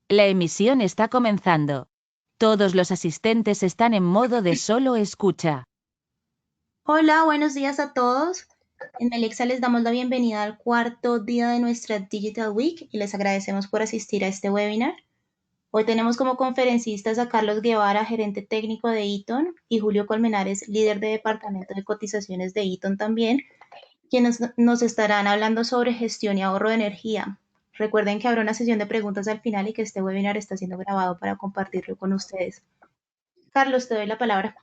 La emisión está comenzando. Todos los asistentes están en modo de solo escucha. Hola, buenos días a todos. En Alexa les damos la bienvenida al cuarto día de nuestra Digital Week y les agradecemos por asistir a este webinar. Hoy tenemos como conferencistas a Carlos Guevara, gerente técnico de Eaton, y Julio Colmenares, líder de departamento de cotizaciones de Eaton también, quienes nos estarán hablando sobre gestión y ahorro de energía. Recuerden que habrá una sesión de preguntas al final y que este webinar está siendo grabado para compartirlo con ustedes. Carlos, te doy la palabra.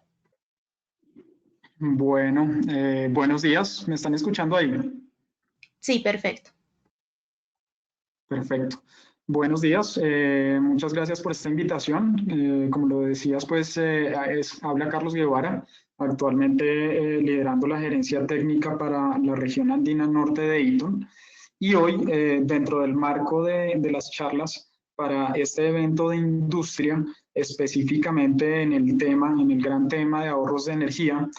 Bueno, buenos días. ¿Me están escuchando ahí? Sí, perfecto. Perfecto. Buenos días. Muchas gracias por esta invitación. Como lo decías, pues habla Carlos Guevara, actualmente liderando la gerencia técnica para la región andina norte de Eaton. Y hoy, dentro del marco de las charlas para este evento de industria, específicamente en el gran tema de ahorros de energía,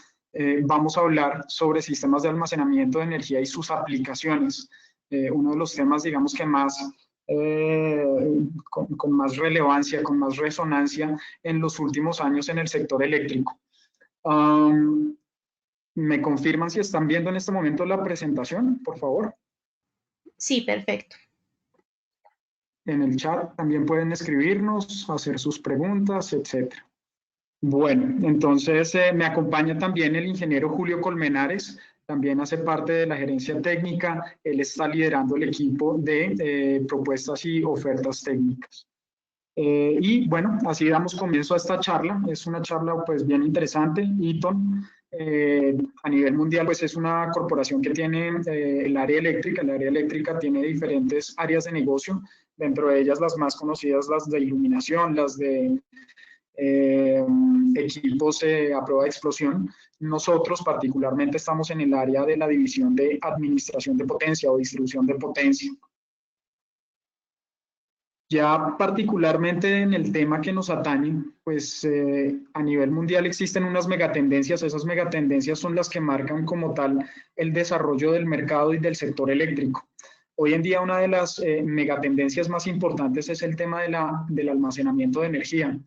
vamos a hablar sobre sistemas de almacenamiento de energía y sus aplicaciones. Uno de los temas, digamos que más, con más relevancia, con más resonancia en los últimos años en el sector eléctrico. ¿Me confirman si están viendo en este momento la presentación, por favor? Sí, perfecto. En el chat también pueden escribirnos, hacer sus preguntas, etcétera. Bueno, entonces me acompaña también el ingeniero Julio Colmenares, también hace parte de la gerencia técnica, él está liderando el equipo de propuestas y ofertas técnicas. Y bueno, así damos comienzo a esta charla, es una charla pues bien interesante. Eaton a nivel mundial pues es una corporación que tiene el área eléctrica tiene diferentes áreas de negocio, dentro de ellas las más conocidas, las de iluminación, las de equipos a prueba de explosión. Nosotros particularmente estamos en el área de la división de administración de potencia o distribución de potencia. Ya particularmente en el tema que nos atañe, pues a nivel mundial existen unas megatendencias, esas megatendencias son las que marcan como tal el desarrollo del mercado y del sector eléctrico. Hoy en día una de las megatendencias más importantes es el tema del almacenamiento de energía.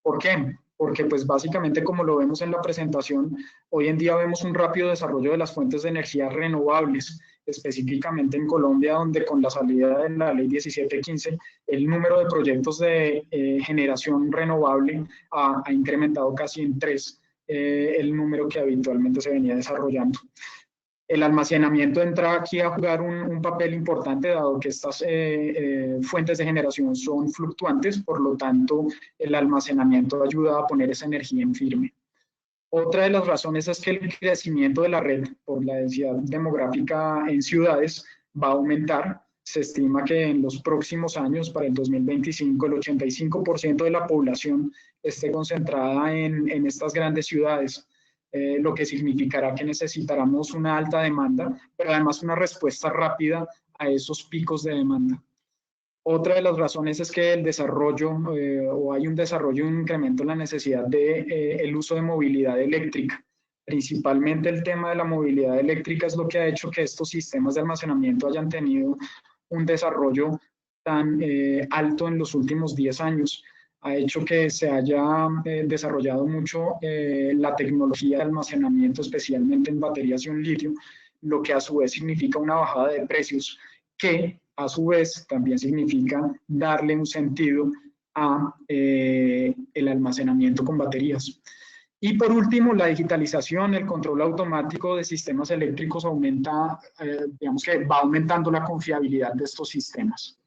¿Por qué? Porque pues básicamente como lo vemos en la presentación, hoy en día vemos un rápido desarrollo de las fuentes de energía renovables, específicamente en Colombia, donde con la salida de la ley 1715, el número de proyectos de generación renovable ha incrementado casi en 3 el número que habitualmente se venía desarrollando. El almacenamiento entra aquí a jugar un papel importante, dado que estas fuentes de generación son fluctuantes, por lo tanto, el almacenamiento ayuda a poner esa energía en firme. Otra de las razones es que el crecimiento de la red por la densidad demográfica en ciudades va a aumentar. Se estima que en los próximos años, para el 2025, el 85% de la población esté concentrada en estas grandes ciudades, lo que significará que necesitaremos una alta demanda, pero además una respuesta rápida a esos picos de demanda. Otra de las razones es que el desarrollo o hay un desarrollo, un incremento en la necesidad de el uso de movilidad eléctrica. Principalmente el tema de la movilidad eléctrica es lo que ha hecho que estos sistemas de almacenamiento hayan tenido un desarrollo tan alto en los últimos 10 años. Ha hecho que se haya desarrollado mucho la tecnología de almacenamiento, especialmente en baterías ion litio, lo que a su vez significa una bajada de precios que a su vez también significa darle un sentido a el almacenamiento con baterías. Y por último, la digitalización, el control automático de sistemas eléctricos aumenta, digamos que va aumentando la confiabilidad de estos sistemas.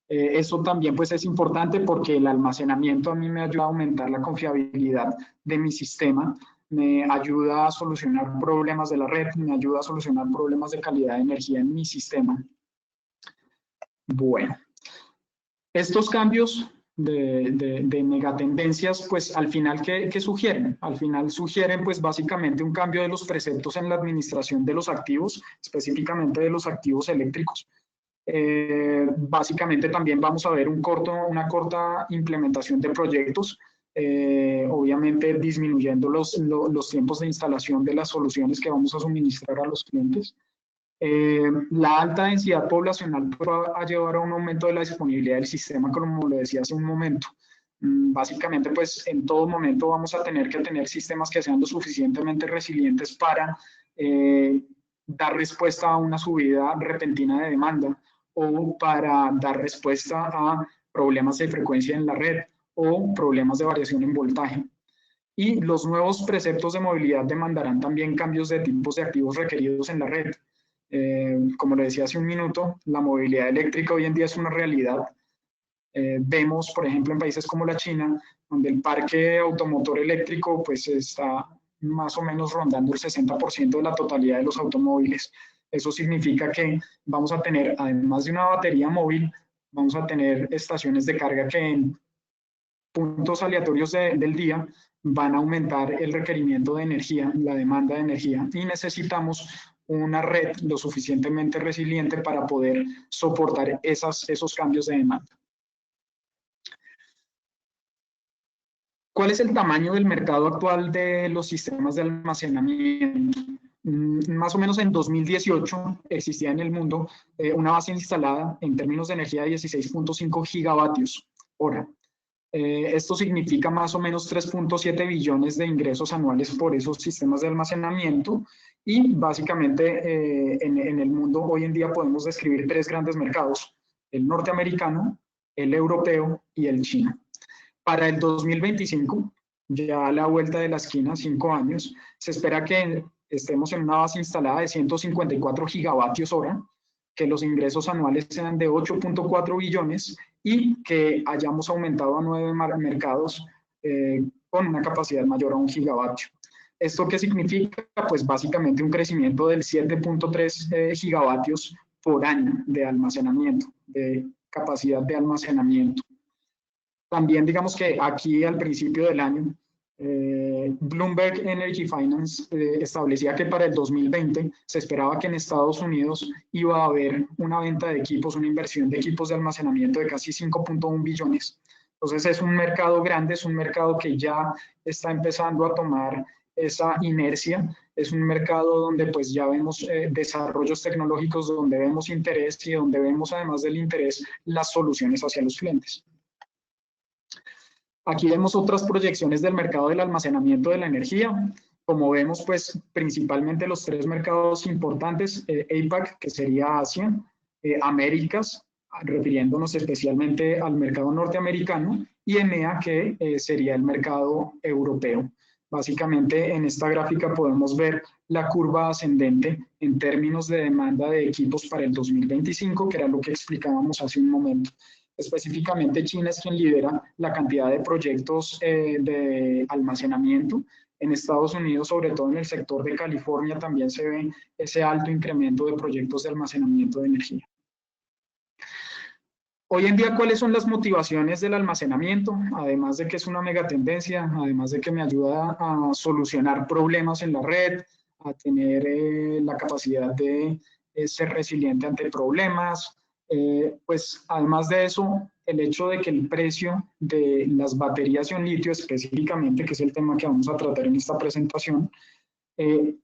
Eso también pues es importante porque el almacenamiento a mí me ayuda a aumentar la confiabilidad de mi sistema, me ayuda a solucionar problemas de la red, me ayuda a solucionar problemas de calidad de energía en mi sistema. Bueno, estos cambios de megatendencias, pues al final, ¿qué sugieren? Al final sugieren pues básicamente un cambio de los preceptos en la administración de los activos, específicamente de los activos eléctricos. Básicamente también vamos a ver una corta implementación de proyectos, obviamente disminuyendo los tiempos de instalación de las soluciones que vamos a suministrar a los clientes. La alta densidad poblacional va a llevar a un aumento de la disponibilidad del sistema, como lo decía hace un momento. Básicamente, pues en todo momento vamos a tener que tener sistemas que sean lo suficientemente resilientes para dar respuesta a una subida repentina de demanda o para dar respuesta a problemas de frecuencia en la red o problemas de variación en voltaje. Y los nuevos preceptos de movilidad demandarán también cambios de tipos de activos requeridos en la red. Como le decía hace un minuto, la movilidad eléctrica hoy en día es una realidad. Vemos, por ejemplo, en países como la China, donde el parque automotor eléctrico pues, está más o menos rondando el 60% de la totalidad de los automóviles. Eso significa que vamos a tener, además de una batería móvil, vamos a tener estaciones de carga que en puntos aleatorios del día van a aumentar el requerimiento de energía, la demanda de energía, y necesitamos una red lo suficientemente resiliente para poder soportar esos cambios de demanda. ¿Cuál es el tamaño del mercado actual de los sistemas de almacenamiento? Más o menos en 2018 existía en el mundo una base instalada en términos de energía de 16.5 gigavatios hora. Esto significa más o menos 3.7 billones de ingresos anuales por esos sistemas de almacenamiento y básicamente en el mundo hoy en día podemos describir tres grandes mercados, el norteamericano, el europeo y el chino. Para el 2025, ya a la vuelta de la esquina, 5 años, se espera que estemos en una base instalada de 154 gigavatios hora, que los ingresos anuales sean de 8.4 billones y que hayamos aumentado a 9 mercados con una capacidad mayor a 1 gigavatio. ¿Esto qué significa? Pues básicamente un crecimiento del 7.3 gigavatios por año de almacenamiento, de capacidad de almacenamiento. También digamos que aquí al principio del año, Bloomberg Energy Finance establecía que para el 2020 se esperaba que en Estados Unidos iba a haber una venta de equipos, una inversión de equipos de almacenamiento de casi 5.1 billones. Entonces es un mercado grande, es un mercado que ya está empezando a tomar esa inercia, es un mercado donde pues ya vemos desarrollos tecnológicos, donde vemos interés y donde vemos además del interés las soluciones hacia los clientes. Aquí vemos otras proyecciones del mercado del almacenamiento de la energía. Como vemos, pues principalmente los tres mercados importantes, APAC, que sería Asia, Américas, refiriéndonos especialmente al mercado norteamericano, y EMEA, que sería el mercado europeo. Básicamente en esta gráfica podemos ver la curva ascendente en términos de demanda de equipos para el 2025, que era lo que explicábamos hace un momento. Específicamente China es quien lidera la cantidad de proyectos de almacenamiento. En Estados Unidos, sobre todo en el sector de California, también se ve ese alto incremento de proyectos de almacenamiento de energía. Hoy en día, ¿cuáles son las motivaciones del almacenamiento? Además de que es una megatendencia, además de que me ayuda a solucionar problemas en la red, a tener la capacidad de ser resiliente ante problemas, pues además de eso, el hecho de que el precio de las baterías ion litio específicamente, que es el tema que vamos a tratar en esta presentación,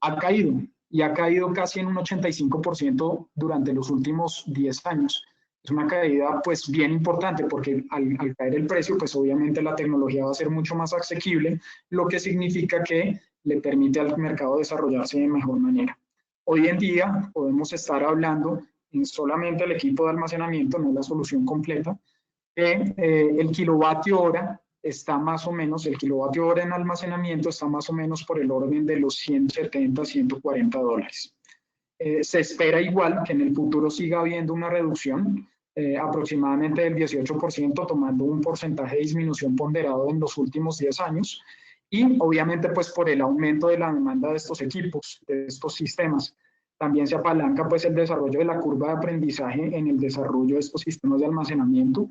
ha caído y ha caído casi en un 85% durante los últimos 10 años. Es una caída pues bien importante porque al caer el precio pues obviamente la tecnología va a ser mucho más asequible, lo que significa que le permite al mercado desarrollarse de mejor manera. Hoy en día podemos estar hablando en solamente el equipo de almacenamiento, no la solución completa, que el kilovatio hora está más o menos, el kilovatio hora en almacenamiento está más o menos por el orden de los 170, 140 dólares. Se espera igual que en el futuro siga habiendo una reducción aproximadamente del 18%, tomando un porcentaje de disminución ponderado en los últimos 10 años, y obviamente pues por el aumento de la demanda de estos equipos, de estos sistemas. También se apalanca pues el desarrollo de la curva de aprendizaje en el desarrollo de estos sistemas de almacenamiento.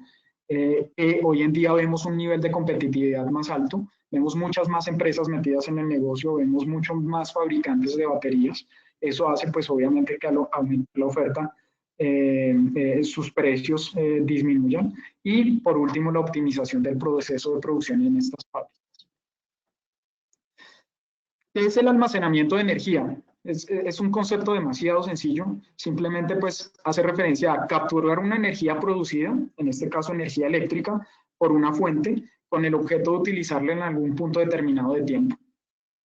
Hoy en día vemos un nivel de competitividad más alto, vemos muchas más empresas metidas en el negocio, vemos muchos más fabricantes de baterías. Eso hace pues obviamente que al aumentar la oferta sus precios disminuyan, y por último la optimización del proceso de producción en estas fábricas. ¿Qué es el almacenamiento de energía? Es un concepto demasiado sencillo, simplemente pues hace referencia a capturar una energía producida, en este caso energía eléctrica, por una fuente, con el objeto de utilizarla en algún punto determinado de tiempo.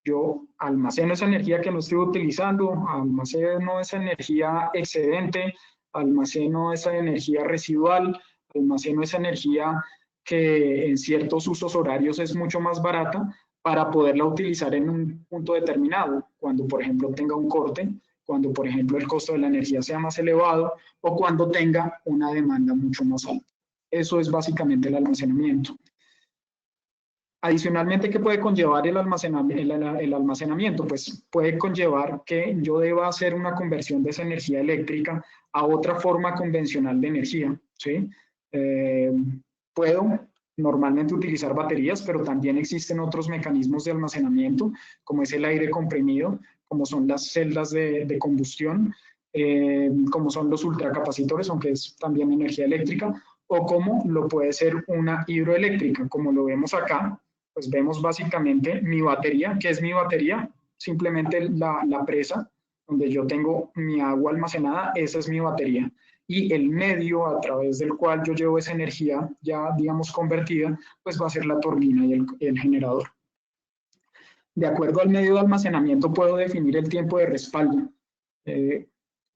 Yo almaceno esa energía que no estoy utilizando, almaceno esa energía excedente, almaceno esa energía residual, almaceno esa energía que en ciertos usos horarios es mucho más barata para poderla utilizar en un punto determinado, cuando por ejemplo tenga un corte, cuando por ejemplo el costo de la energía sea más elevado o cuando tenga una demanda mucho más alta. Eso es básicamente el almacenamiento. Adicionalmente, ¿qué puede conllevar el almacenamiento? Pues puede conllevar que yo deba hacer una conversión de esa energía eléctrica a otra forma convencional de energía, ¿sí? Puedo normalmente utilizar baterías, pero también existen otros mecanismos de almacenamiento, como es el aire comprimido, como son las celdas de combustión, como son los ultracapacitores, aunque es también energía eléctrica, o como lo puede ser una hidroeléctrica, como lo vemos acá. Pues vemos básicamente mi batería. ¿Qué es mi batería? Simplemente la presa donde yo tengo mi agua almacenada, esa es mi batería. Y el medio a través del cual yo llevo esa energía ya, digamos, convertida, pues va a ser la turbina y el generador. De acuerdo al medio de almacenamiento puedo definir el tiempo de respaldo.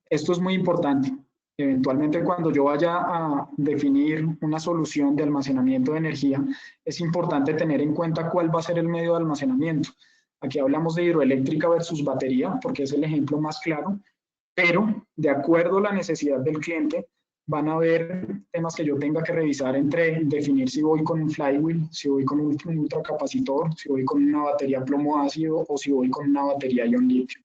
Esto es muy importante. Eventualmente, cuando yo vaya a definir una solución de almacenamiento de energía, es importante tener en cuenta cuál va a ser el medio de almacenamiento. Aquí hablamos de hidroeléctrica versus batería, porque es el ejemplo más claro, pero de acuerdo a la necesidad del cliente, van a haber temas que yo tenga que revisar entre definir si voy con un flywheel, si voy con un ultracapacitor, si voy con una batería plomo ácido o si voy con una batería ion litio.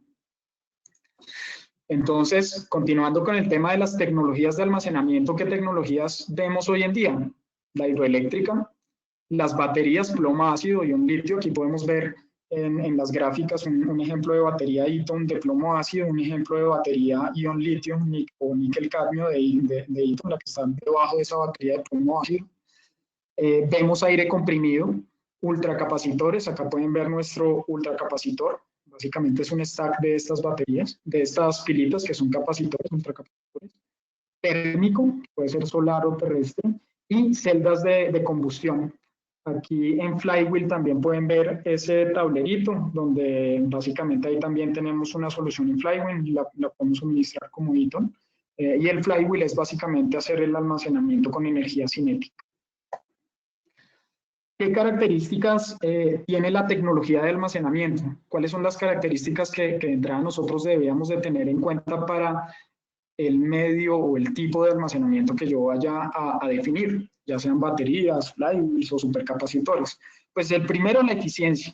Entonces, continuando con el tema de las tecnologías de almacenamiento, ¿qué tecnologías vemos hoy en día? La hidroeléctrica, las baterías plomo ácido y un litio. Aquí podemos ver en las gráficas un ejemplo de batería Eaton de plomo ácido, un ejemplo de batería ion litio o níquel cadmio de Eaton, la que está debajo de esa batería de plomo ácido. Vemos aire comprimido, ultracapacitores. Acá pueden ver nuestro ultracapacitor. Básicamente es un stack de estas baterías, de estas pilitas que son capacitores, ultracapacitores. Térmico, puede ser solar o terrestre, y celdas de combustión. Aquí en Flywheel también pueden ver ese tablerito, donde básicamente ahí también tenemos una solución en Flywheel, la podemos suministrar como Eaton. Y el Flywheel es básicamente hacer el almacenamiento con energía cinética. ¿Qué características tiene la tecnología de almacenamiento? ¿Cuáles son las características que de entrada nosotros debíamos de tener en cuenta para el medio o el tipo de almacenamiento que yo vaya a definir, ya sean baterías, flywheels o supercapacitores? Pues el primero, la eficiencia.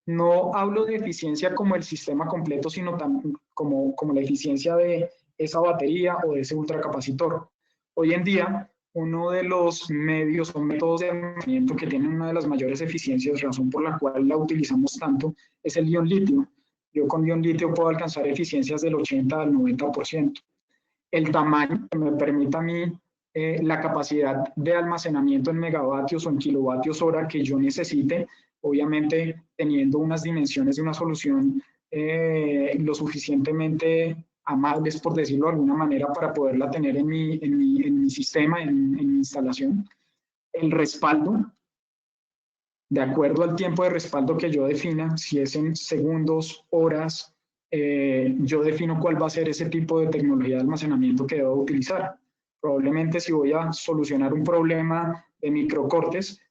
No hablo de eficiencia como el sistema completo, sino también como la eficiencia de esa batería o de ese ultracapacitor. Hoy en día, uno de los medios o métodos de almacenamiento que tienen una de las mayores eficiencias, razón por la cual la utilizamos tanto, es el ion litio. Yo con ion litio puedo alcanzar eficiencias del 80 al 90%. El tamaño que me permite a mí la capacidad de almacenamiento en megavatios o en kilovatios hora que yo necesite, obviamente teniendo unas dimensiones de una solución lo suficientemente amables, por decirlo de alguna manera, para poderla tener en mi sistema, en mi instalación. El respaldo, de acuerdo al tiempo de respaldo que yo defina, si es en segundos, horas, yo defino cuál va a ser ese tipo de tecnología de almacenamiento que debo utilizar. Probablemente si voy a solucionar un problema de microcortes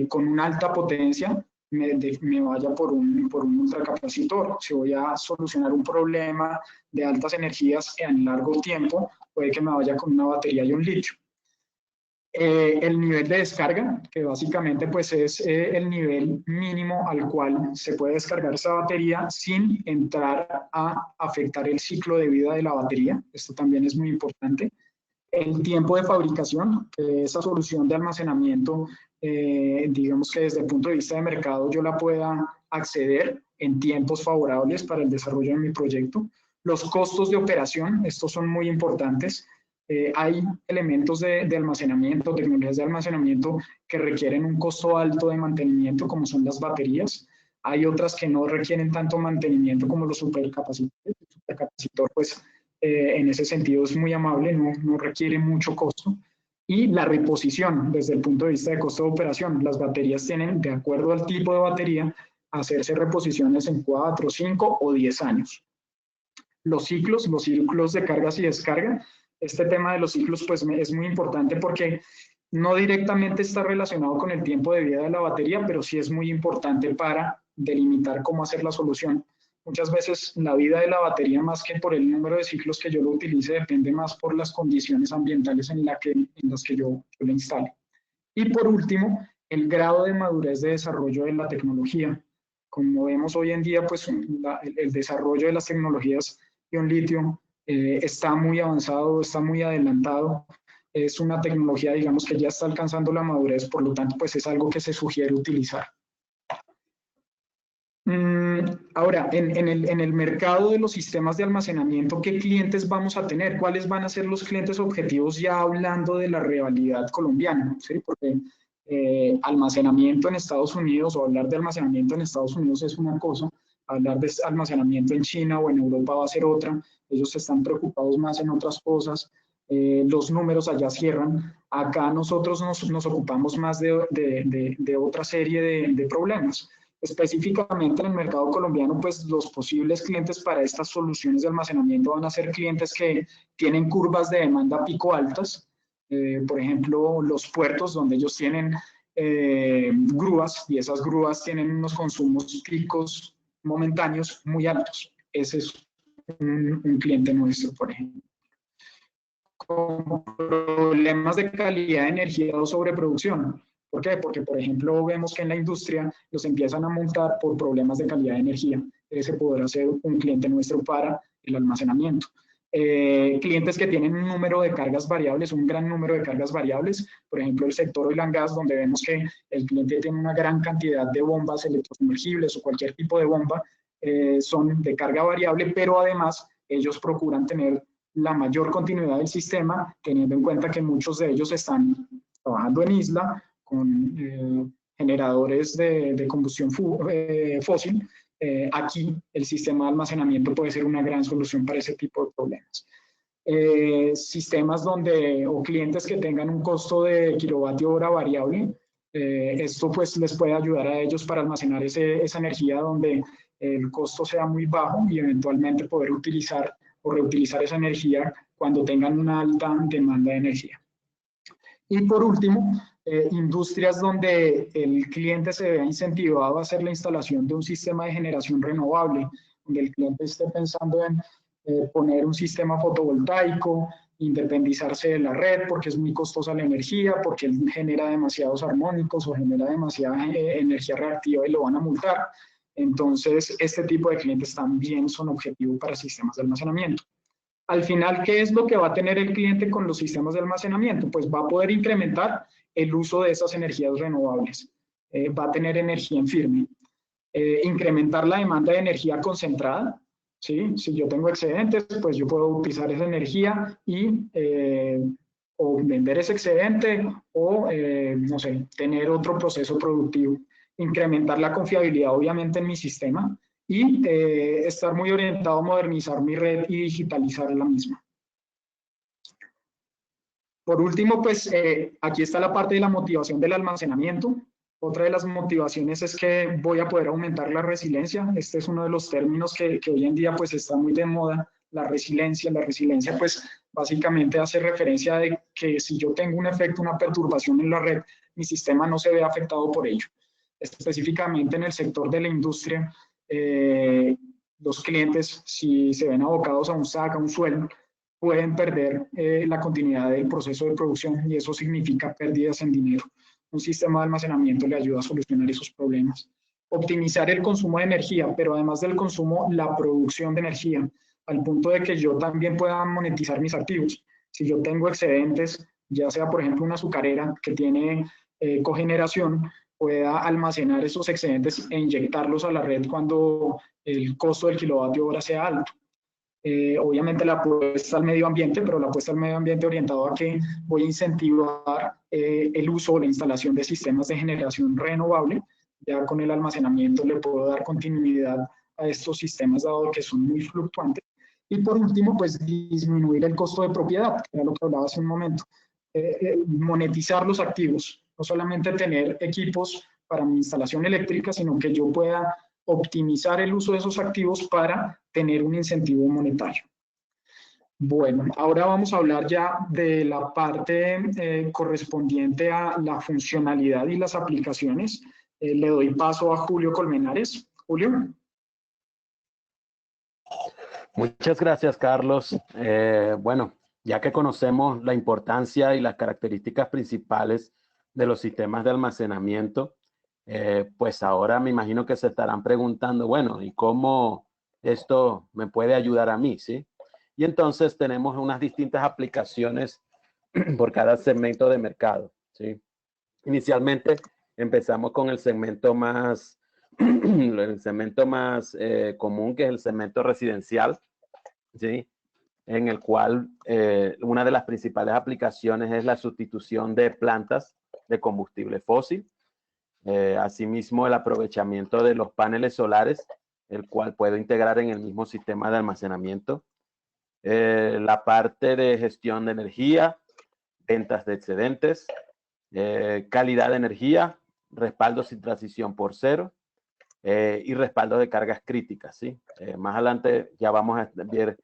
con una alta potencia, me vaya por un ultracapacitor. Si voy a solucionar un problema de altas energías en largo tiempo, puede que me vaya con una batería ion litio. El nivel de descarga, que básicamente pues es el nivel mínimo al cual se puede descargar esa batería sin entrar a afectar el ciclo de vida de la batería. Esto también es muy importante. El tiempo de fabricación, que esa solución de almacenamiento, digamos que desde el punto de vista de mercado yo la pueda acceder en tiempos favorables para el desarrollo de mi proyecto. Los costos de operación, estos son muy importantes. Hay elementos de almacenamiento, tecnologías de almacenamiento que requieren un costo alto de mantenimiento, como son las baterías. Hay otras que no requieren tanto mantenimiento como los supercapacitores. El supercapacitor, pues, en ese sentido es muy amable, no requiere mucho costo. Y la reposición, desde el punto de vista de costo de operación. Las baterías tienen, de acuerdo al tipo de batería, hacerse reposiciones en 4, 5 o 10 años. Los ciclos de cargas y descarga. Este tema de los ciclos pues es muy importante porque no directamente está relacionado con el tiempo de vida de la batería, pero sí es muy importante para delimitar cómo hacer la solución. Muchas veces la vida de la batería, más que por el número de ciclos que yo lo utilice, depende más por las condiciones ambientales en las que yo lo instale. Y por último, el grado de madurez de desarrollo de la tecnología. Como vemos hoy en día, pues el desarrollo de las tecnologías ion litio está muy avanzado, está muy adelantado. Es una tecnología, digamos, que ya está alcanzando la madurez, por lo tanto, pues es algo que se sugiere utilizar. Ahora, en el mercado de los sistemas de almacenamiento, ¿qué clientes vamos a tener? ¿Cuáles van a ser los clientes objetivos ya hablando de la realidad colombiana? ¿Sí? Porque almacenamiento en Estados Unidos o hablar de almacenamiento en Estados Unidos es una cosa, hablar de almacenamiento en China o en Europa va a ser otra. Ellos están preocupados más en otras cosas. Los números allá cierran. Acá nosotros nos ocupamos más de otra serie de problemas. Específicamente en el mercado colombiano, pues los posibles clientes para estas soluciones de almacenamiento van a ser clientes que tienen curvas de demanda pico altas, por ejemplo, los puertos donde ellos tienen grúas y esas grúas tienen unos consumos picos momentáneos muy altos. Ese es un cliente nuestro, por ejemplo. Con problemas de calidad de energía o sobreproducción. ¿Por qué? Porque, por ejemplo, vemos que en la industria los empiezan a montar por problemas de calidad de energía. Ese podrá ser un cliente nuestro para el almacenamiento. Clientes que tienen un número de cargas variables, un gran número de cargas variables, por ejemplo, el sector oil and gas, donde vemos que el cliente tiene una gran cantidad de bombas electrosumergibles o cualquier tipo de bomba, son de carga variable, pero además ellos procuran tener la mayor continuidad del sistema, teniendo en cuenta que muchos de ellos están trabajando en isla, con generadores de combustión fósil. Aquí el sistema de almacenamiento puede ser una gran solución para ese tipo de problemas. Sistemas o clientes que tengan un costo de kilovatio hora variable, esto pues les puede ayudar a ellos para almacenar esa energía donde el costo sea muy bajo y eventualmente poder utilizar o reutilizar esa energía cuando tengan una alta demanda de energía. Y por último, industrias donde el cliente se vea incentivado a hacer la instalación de un sistema de generación renovable, donde el cliente esté pensando en poner un sistema fotovoltaico, independizarse de la red porque es muy costosa la energía, porque él genera demasiados armónicos o genera demasiada energía reactiva y lo van a multar. Entonces, este tipo de clientes también son objetivos para sistemas de almacenamiento. Al final, ¿qué es lo que va a tener el cliente con los sistemas de almacenamiento? Pues va a poder incrementar el uso de esas energías renovables. Va a tener energía en firme. Incrementar la demanda de energía concentrada. ¿Sí? Si yo tengo excedentes, pues yo puedo utilizar esa energía y o vender ese excedente o, no sé, tener otro proceso productivo. Incrementar la confiabilidad, obviamente, en mi sistema y estar muy orientado a modernizar mi red y digitalizar la misma. Por último, pues aquí está la parte de la motivación del almacenamiento. Otra de las motivaciones es que voy a poder aumentar la resiliencia. Este es uno de los términos que hoy en día pues está muy de moda, la resiliencia. La resiliencia pues básicamente hace referencia de que si yo tengo un efecto, una perturbación en la red, mi sistema no se ve afectado por ello. Específicamente en el sector de la industria, los clientes, si se ven abocados a un SAC, a un suelo, pueden perder la continuidad del proceso de producción y eso significa pérdidas en dinero. Un sistema de almacenamiento le ayuda a solucionar esos problemas. Optimizar el consumo de energía, pero además del consumo, la producción de energía, al punto de que yo también pueda monetizar mis activos. Si yo tengo excedentes, ya sea por ejemplo una azucarera que tiene cogeneración, pueda almacenar esos excedentes e inyectarlos a la red cuando el costo del kilovatio hora sea alto. Obviamente la apuesta al medio ambiente, pero la apuesta al medio ambiente orientado a que voy a incentivar el uso o la instalación de sistemas de generación renovable Ya con el almacenamiento le puedo dar continuidad a estos sistemas dado que son muy fluctuantes. Y por último, pues disminuir el costo de propiedad, que era lo que hablaba hace un momento. Monetizar los activos, no solamente tener equipos para mi instalación eléctrica, sino que yo pueda optimizar el uso de esos activos para tener un incentivo monetario. Bueno, ahora vamos a hablar ya de la parte correspondiente a la funcionalidad y las aplicaciones. Le doy paso a Julio Colmenares. Julio. Muchas gracias, Carlos. Bueno, ya que conocemos la importancia y las características principales de los sistemas de almacenamiento, pues ahora me imagino que se estarán preguntando, bueno, ¿y cómo esto me puede ayudar a mí? ¿Sí? Y entonces tenemos unas distintas aplicaciones por cada segmento de mercado, ¿sí? Inicialmente empezamos con el segmento más, común, que es el segmento residencial, ¿sí? En el cual una de las principales aplicaciones es la sustitución de plantas de combustible fósil. Asimismo, el aprovechamiento de los paneles solares, el cual puedo integrar en el mismo sistema de almacenamiento. La parte de gestión de energía, ventas de excedentes, calidad de energía, respaldo sin transición por cero y respaldo de cargas críticas, ¿sí? Más adelante ya vamos a ver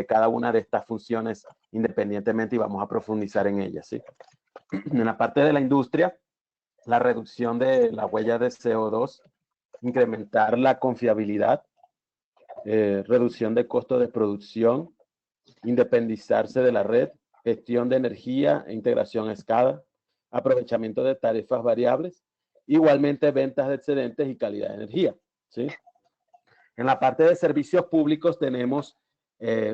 cada una de estas funciones independientemente y vamos a profundizar en ellas, ¿sí? En la parte de la industria, la reducción de la huella de CO2, incrementar la confiabilidad, reducción de costo de producción, independizarse de la red, gestión de energía e integración a escala, aprovechamiento de tarifas variables, igualmente ventas de excedentes y calidad de energía, ¿sí? En la parte de servicios públicos tenemos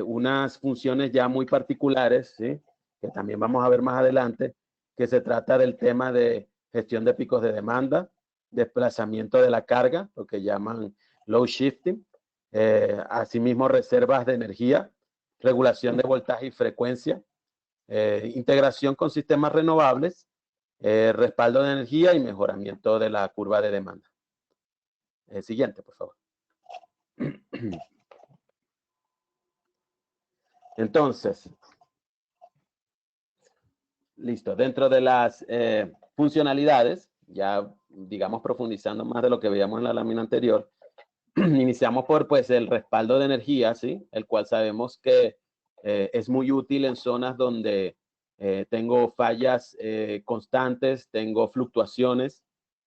unas funciones ya muy particulares, ¿sí? Que también vamos a ver más adelante, que se trata del tema de gestión de picos de demanda, desplazamiento de la carga, lo que llaman load shifting, asimismo reservas de energía, regulación de voltaje y frecuencia, integración con sistemas renovables, respaldo de energía y mejoramiento de la curva de demanda. Siguiente, por favor. Entonces, listo. Dentro de las funcionalidades, ya digamos profundizando más de lo que veíamos en la lámina anterior, iniciamos por pues el respaldo de energía, ¿sí? El cual sabemos que es muy útil en zonas donde tengo fallas constantes, tengo fluctuaciones.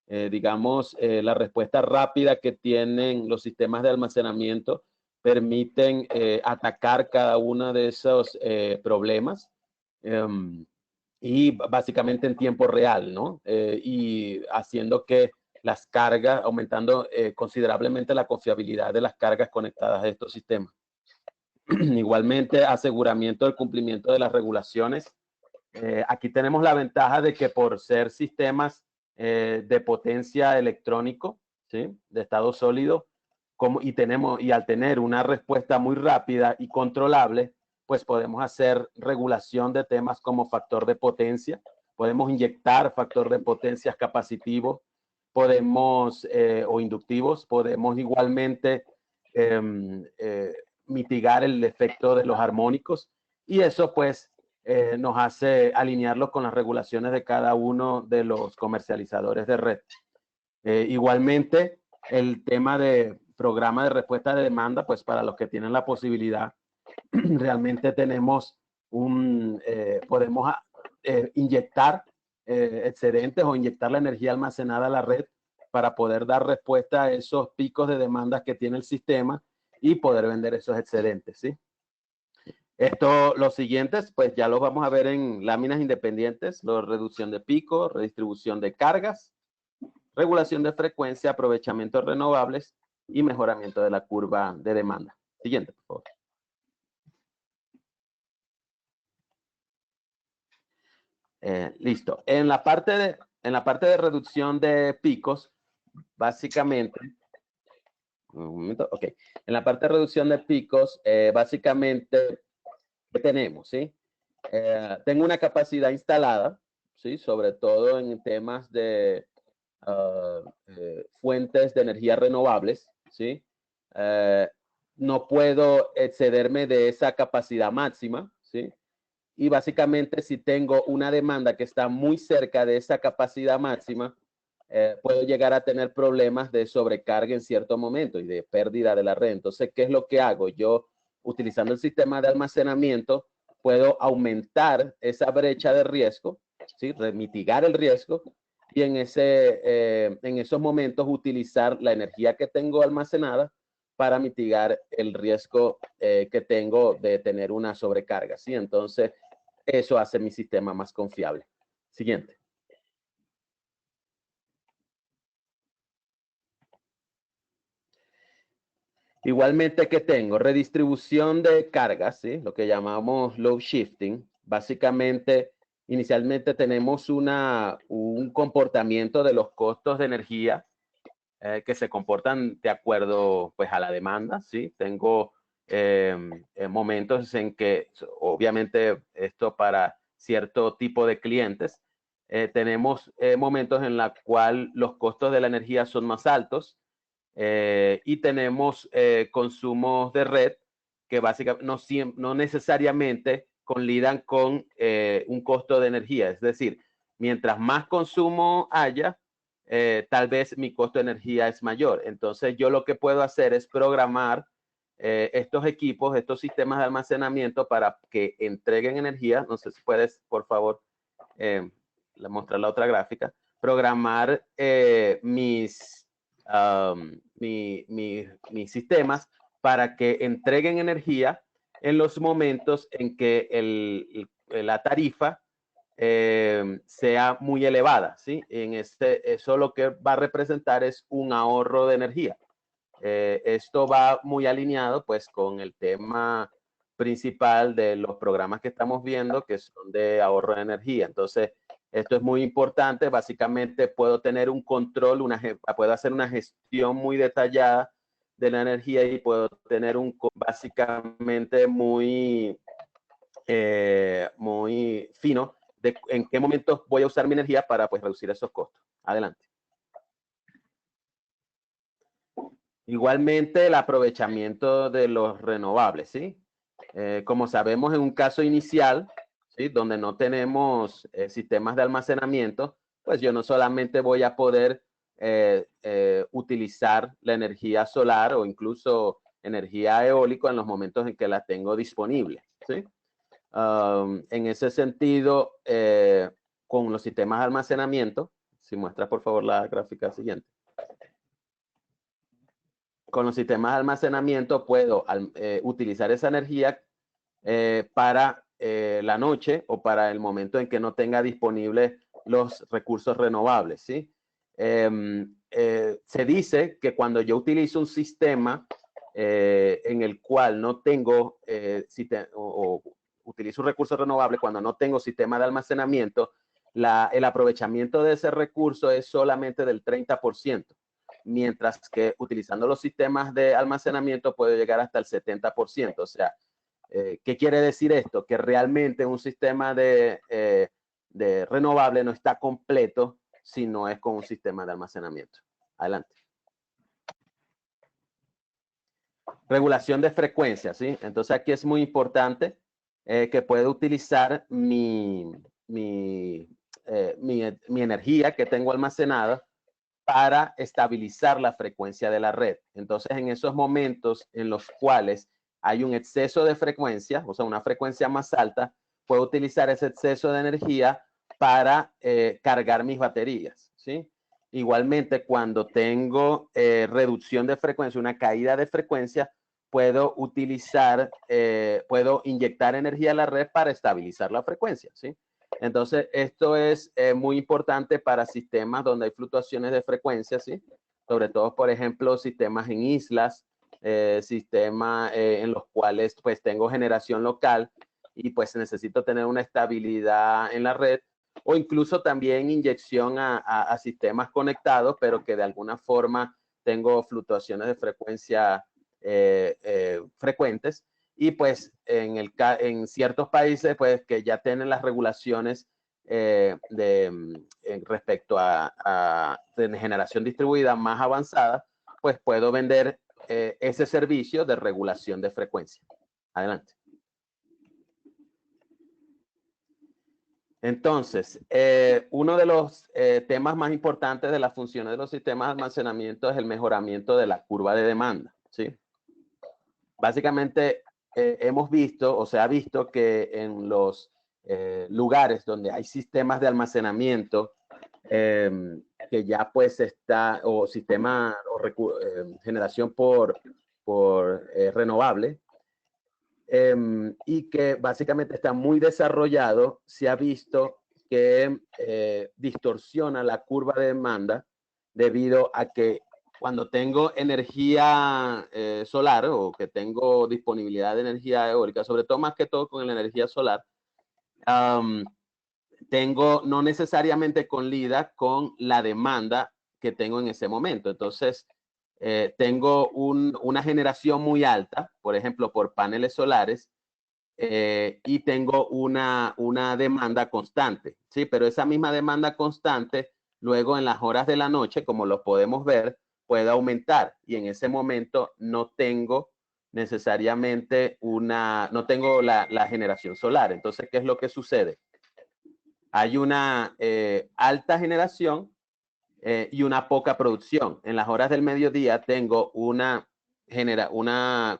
Digamos, la respuesta rápida que tienen los sistemas de almacenamiento permiten atacar cada uno de esos problemas y básicamente en tiempo real, ¿no? Y haciendo que las cargas, aumentando considerablemente la confiabilidad de las cargas conectadas a estos sistemas. Igualmente, aseguramiento del cumplimiento de las regulaciones. Aquí tenemos la ventaja de que por ser sistemas de potencia electrónico, ¿sí? De estado sólido, y al tener una respuesta muy rápida y controlable, pues podemos hacer regulación de temas como factor de potencia, podemos inyectar factor de potencias capacitivos, podemos, o inductivos, podemos igualmente mitigar el efecto de los armónicos y eso pues nos hace alinearlo con las regulaciones de cada uno de los comercializadores de red. Igualmente, el tema de programa de respuesta de demanda, pues para los que tienen la posibilidad, realmente tenemos podemos inyectar excedentes o inyectar la energía almacenada a la red para poder dar respuesta a esos picos de demanda que tiene el sistema y poder vender esos excedentes, ¿sí? Los siguientes, pues ya los vamos a ver en láminas independientes, reducción de pico, redistribución de cargas, regulación de frecuencia, aprovechamiento de renovables y mejoramiento de la curva de demanda. Siguiente, por favor. Listo. En la parte de reducción de picos, básicamente, un momento, ok. En la parte de reducción de picos, básicamente, ¿qué tenemos? ¿Sí? Tengo una capacidad instalada, ¿sí? Sobre todo en temas de fuentes de energía renovables, ¿sí? No puedo excederme de esa capacidad máxima, ¿sí? Y básicamente si tengo una demanda que está muy cerca de esa capacidad máxima, puedo llegar a tener problemas de sobrecarga en cierto momento y de pérdida de la red. Entonces, ¿qué es lo que hago? Yo, utilizando el sistema de almacenamiento, puedo aumentar esa brecha de riesgo, ¿sí? Mitigar el riesgo y en esos momentos utilizar la energía que tengo almacenada para mitigar el riesgo que tengo de tener una sobrecarga, ¿sí? Entonces, eso hace mi sistema más confiable. Siguiente. Igualmente, ¿qué tengo? Redistribución de cargas, ¿sí? Lo que llamamos load shifting. Básicamente, inicialmente tenemos un comportamiento de los costos de energía que se comportan de acuerdo pues, a la demanda, ¿sí? Tengo momentos en que, obviamente, esto para cierto tipo de clientes, tenemos momentos en los cuales los costos de la energía son más altos y tenemos consumos de red que básicamente no necesariamente colidan con un costo de energía. Es decir, mientras más consumo haya, tal vez mi costo de energía es mayor. Entonces, yo lo que puedo hacer es programar estos equipos, estos sistemas de almacenamiento para que entreguen energía. No sé si puedes, por favor, mostrar la otra gráfica. Programar mis sistemas para que entreguen energía en los momentos en que la tarifa sea muy elevada, ¿sí? Eso lo que va a representar es un ahorro de energía. Esto va muy alineado pues con el tema principal de los programas que estamos viendo, que son de ahorro de energía. Entonces, esto es muy importante. Básicamente puedo tener un control, puedo hacer una gestión muy detallada de la energía y puedo tener básicamente muy fino de en qué momentos voy a usar mi energía para pues reducir esos costos. Adelante. Igualmente el aprovechamiento de los renovables, ¿sí? Como sabemos, en un caso inicial, ¿sí? Donde no tenemos sistemas de almacenamiento, pues yo no solamente voy a poder utilizar la energía solar o incluso energía eólica en los momentos en que la tengo disponible, ¿sí? En ese sentido, con los sistemas de almacenamiento, si muestra por favor la gráfica siguiente. Con los sistemas de almacenamiento puedo utilizar esa energía para la noche o para el momento en que no tenga disponibles los recursos renovables, ¿sí? Se dice que cuando yo utilizo un sistema en el cual no tengo o utilizo un recurso renovable, cuando no tengo sistema de almacenamiento, el aprovechamiento de ese recurso es solamente del 30%. Mientras que utilizando los sistemas de almacenamiento puede llegar hasta el 70%. O sea, ¿qué quiere decir esto? Que realmente un sistema de renovable no está completo si no es con un sistema de almacenamiento. Adelante. Regulación de frecuencia, ¿sí? Entonces aquí es muy importante que pueda utilizar mi energía que tengo almacenada para estabilizar la frecuencia de la red. Entonces, en esos momentos en los cuales hay un exceso de frecuencia, o sea, una frecuencia más alta, puedo utilizar ese exceso de energía para cargar mis baterías, ¿sí? Igualmente, cuando tengo reducción de frecuencia, una caída de frecuencia, puedo inyectar energía a la red para estabilizar la frecuencia, ¿sí? Entonces, esto es muy importante para sistemas donde hay fluctuaciones de frecuencia, ¿sí? Sobre todo, por ejemplo, sistemas en islas, sistemas en los cuales pues tengo generación local y pues necesito tener una estabilidad en la red, o incluso también inyección a sistemas conectados, pero que de alguna forma tengo fluctuaciones de frecuencia frecuentes. Y pues en ciertos países pues que ya tienen las regulaciones respecto a generación distribuida más avanzada, pues puedo vender ese servicio de regulación de frecuencia. Adelante. Entonces, uno de los temas más importantes de las funciones de los sistemas de almacenamiento es el mejoramiento de la curva de demanda, ¿sí? Básicamente, hemos visto, o se ha visto que en los lugares donde hay sistemas de almacenamiento que ya pues está, o sistema o generación por renovable, y que básicamente está muy desarrollado, se ha visto que distorsiona la curva de demanda debido a que cuando tengo energía solar o que tengo disponibilidad de energía eólica, sobre todo más que todo con la energía solar, tengo no necesariamente colida con la demanda que tengo en ese momento. Entonces, tengo una generación muy alta, por ejemplo, por paneles solares, y tengo una demanda constante, ¿sí? Pero esa misma demanda constante, luego en las horas de la noche, como lo podemos ver, puede aumentar y en ese momento no tengo necesariamente no tengo la generación solar. Entonces, ¿qué es lo que sucede? Hay una alta generación y una poca producción. En las horas del mediodía tengo una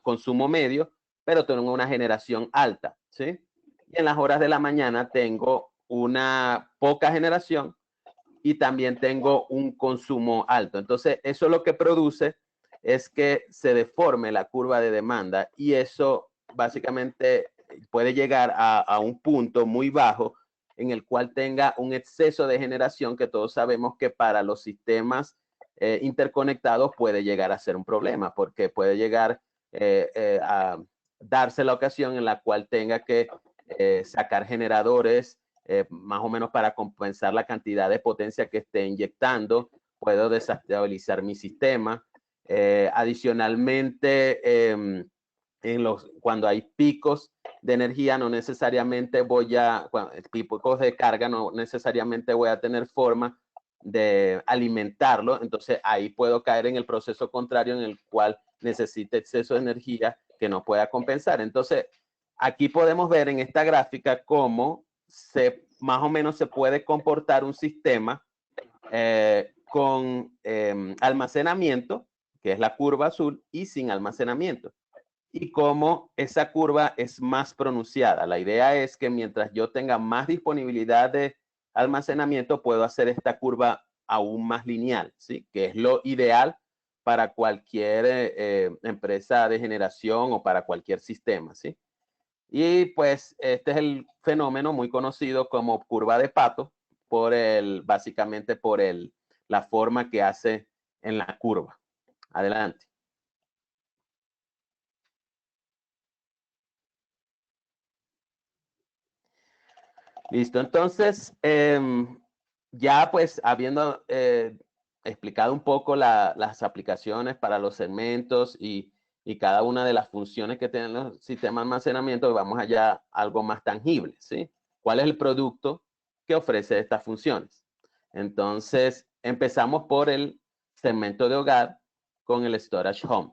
consumo medio, pero tengo una generación alta, ¿sí? Y en las horas de la mañana tengo una poca generación y también tengo un consumo alto. Entonces, eso lo que produce es que se deforme la curva de demanda y eso básicamente puede llegar a un punto muy bajo en el cual tenga un exceso de generación que todos sabemos que para los sistemas interconectados puede llegar a ser un problema porque puede llegar a darse la ocasión en la cual tenga que sacar generadores más o menos para compensar la cantidad de potencia que esté inyectando. Puedo desestabilizar mi sistema. Adicionalmente, cuando hay picos de energía, no necesariamente picos de carga, no necesariamente voy a tener forma de alimentarlo. Entonces, ahí puedo caer en el proceso contrario en el cual necesite exceso de energía que no pueda compensar. Entonces, aquí podemos ver en esta gráfica cómo más o menos se puede comportar un sistema con almacenamiento, que es la curva azul, y sin almacenamiento. Y cómo esa curva es más pronunciada. La idea es que mientras yo tenga más disponibilidad de almacenamiento, puedo hacer esta curva aún más lineal, ¿sí? Que es lo ideal para cualquier empresa de generación o para cualquier sistema, ¿sí? Y pues este es el fenómeno muy conocido como curva de pato, básicamente por la forma que hace en la curva. Adelante. Listo, entonces, ya pues habiendo explicado un poco las aplicaciones para los segmentos y cada una de las funciones que tienen los sistemas de almacenamiento, vamos allá a algo más tangible, ¿sí? ¿Cuál es el producto que ofrece estas funciones? Entonces, empezamos por el segmento de hogar con el Storage Home.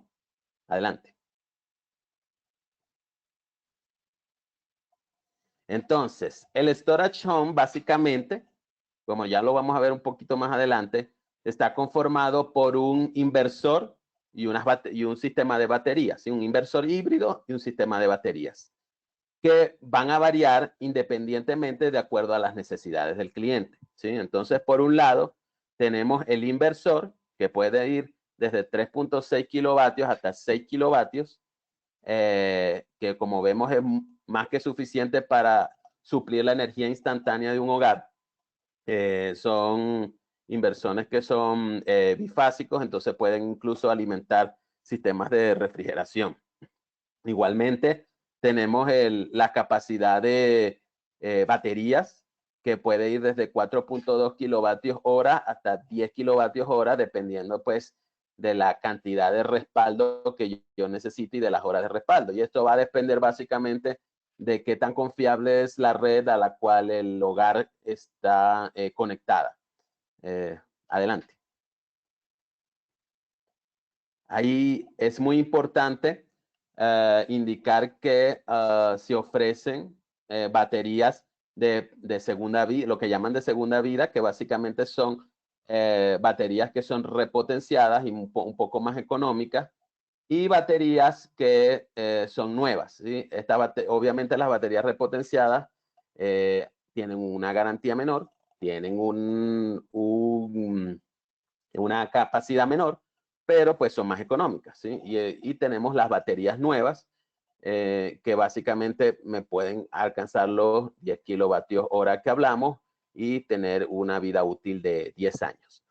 Adelante. Entonces, el Storage Home básicamente, como ya lo vamos a ver un poquito más adelante, está conformado por un inversor y un sistema de baterías, ¿sí? Un inversor híbrido y un sistema de baterías que van a variar independientemente de acuerdo a las necesidades del cliente, ¿sí? Entonces, por un lado, tenemos el inversor que puede ir desde 3.6 kilovatios hasta 6 kilovatios, que como vemos es más que suficiente para suplir la energía instantánea de un hogar. Son inversiones que son bifásicos, entonces pueden incluso alimentar sistemas de refrigeración. Igualmente, tenemos la capacidad de baterías que puede ir desde 4.2 kilovatios hora hasta 10 kilovatios hora, dependiendo pues de la cantidad de respaldo que yo necesite y de las horas de respaldo. Y esto va a depender básicamente de qué tan confiable es la red a la cual el hogar está conectada. Adelante. Ahí es muy importante indicar que se ofrecen baterías de segunda vida, lo que llaman de segunda vida, que básicamente son baterías que son repotenciadas y un poco más económicas, y baterías que son nuevas, ¿sí? Obviamente las baterías repotenciadas tienen una garantía menor, tienen una capacidad menor, pero pues son más económicas, ¿sí? Y tenemos las baterías nuevas, que básicamente me pueden alcanzar los 10 kilovatios hora que hablamos y tener una vida útil de 10 años.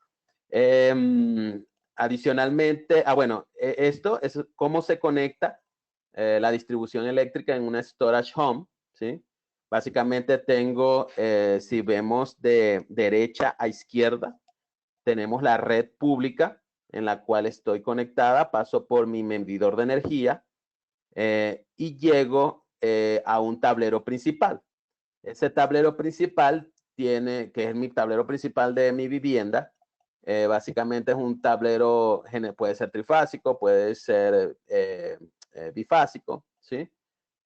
Adicionalmente, bueno, esto es cómo se conecta la distribución eléctrica en una storage home, ¿sí? Básicamente tengo, si vemos de derecha a izquierda, tenemos la red pública en la cual estoy conectada, paso por mi medidor de energía y llego a un tablero principal. Ese tablero principal que es mi tablero principal de mi vivienda, básicamente es un tablero, puede ser trifásico, puede ser bifásico, ¿sí?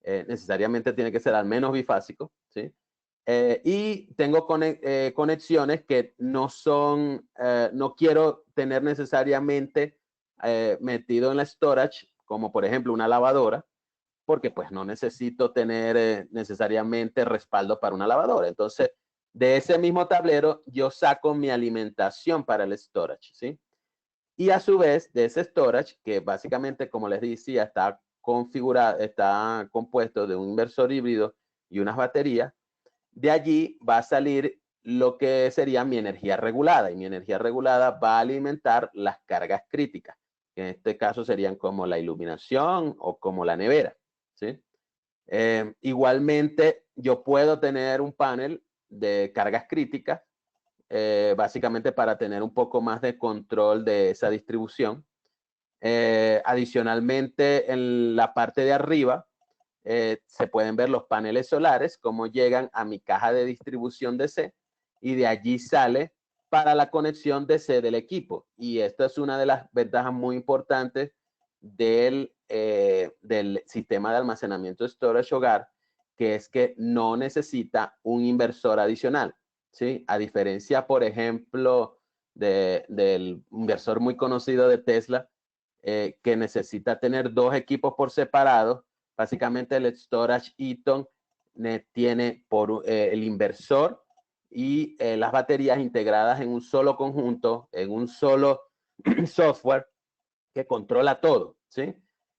Necesariamente tiene que ser al menos bifásico, ¿sí? Y tengo conexiones que no son, no quiero tener necesariamente metido en la storage, como por ejemplo una lavadora, porque pues no necesito tener necesariamente respaldo para una lavadora. Entonces, de ese mismo tablero, yo saco mi alimentación para el storage, ¿sí? Y a su vez, de ese storage, que básicamente, como les decía, está configurado, está compuesto de un inversor híbrido y unas baterías, de allí va a salir lo que sería mi energía regulada, y mi energía regulada va a alimentar las cargas críticas, que en este caso serían como la iluminación o como la nevera, ¿sí? Igualmente, yo puedo tener un panel de cargas críticas, básicamente para tener un poco más de control de esa distribución. Adicionalmente, en la parte de arriba, se pueden ver los paneles solares, cómo llegan a mi caja de distribución DC y de allí sale para la conexión DC del equipo. Y esta es una de las ventajas muy importantes del sistema de almacenamiento storage hogar, que es que no necesita un inversor adicional, ¿sí? A diferencia, por ejemplo, del inversor muy conocido de Tesla, que necesita tener 2 equipos por separado. Básicamente el storage Eaton tiene el inversor y las baterías integradas en un solo conjunto, en un solo software que controla todo, ¿sí?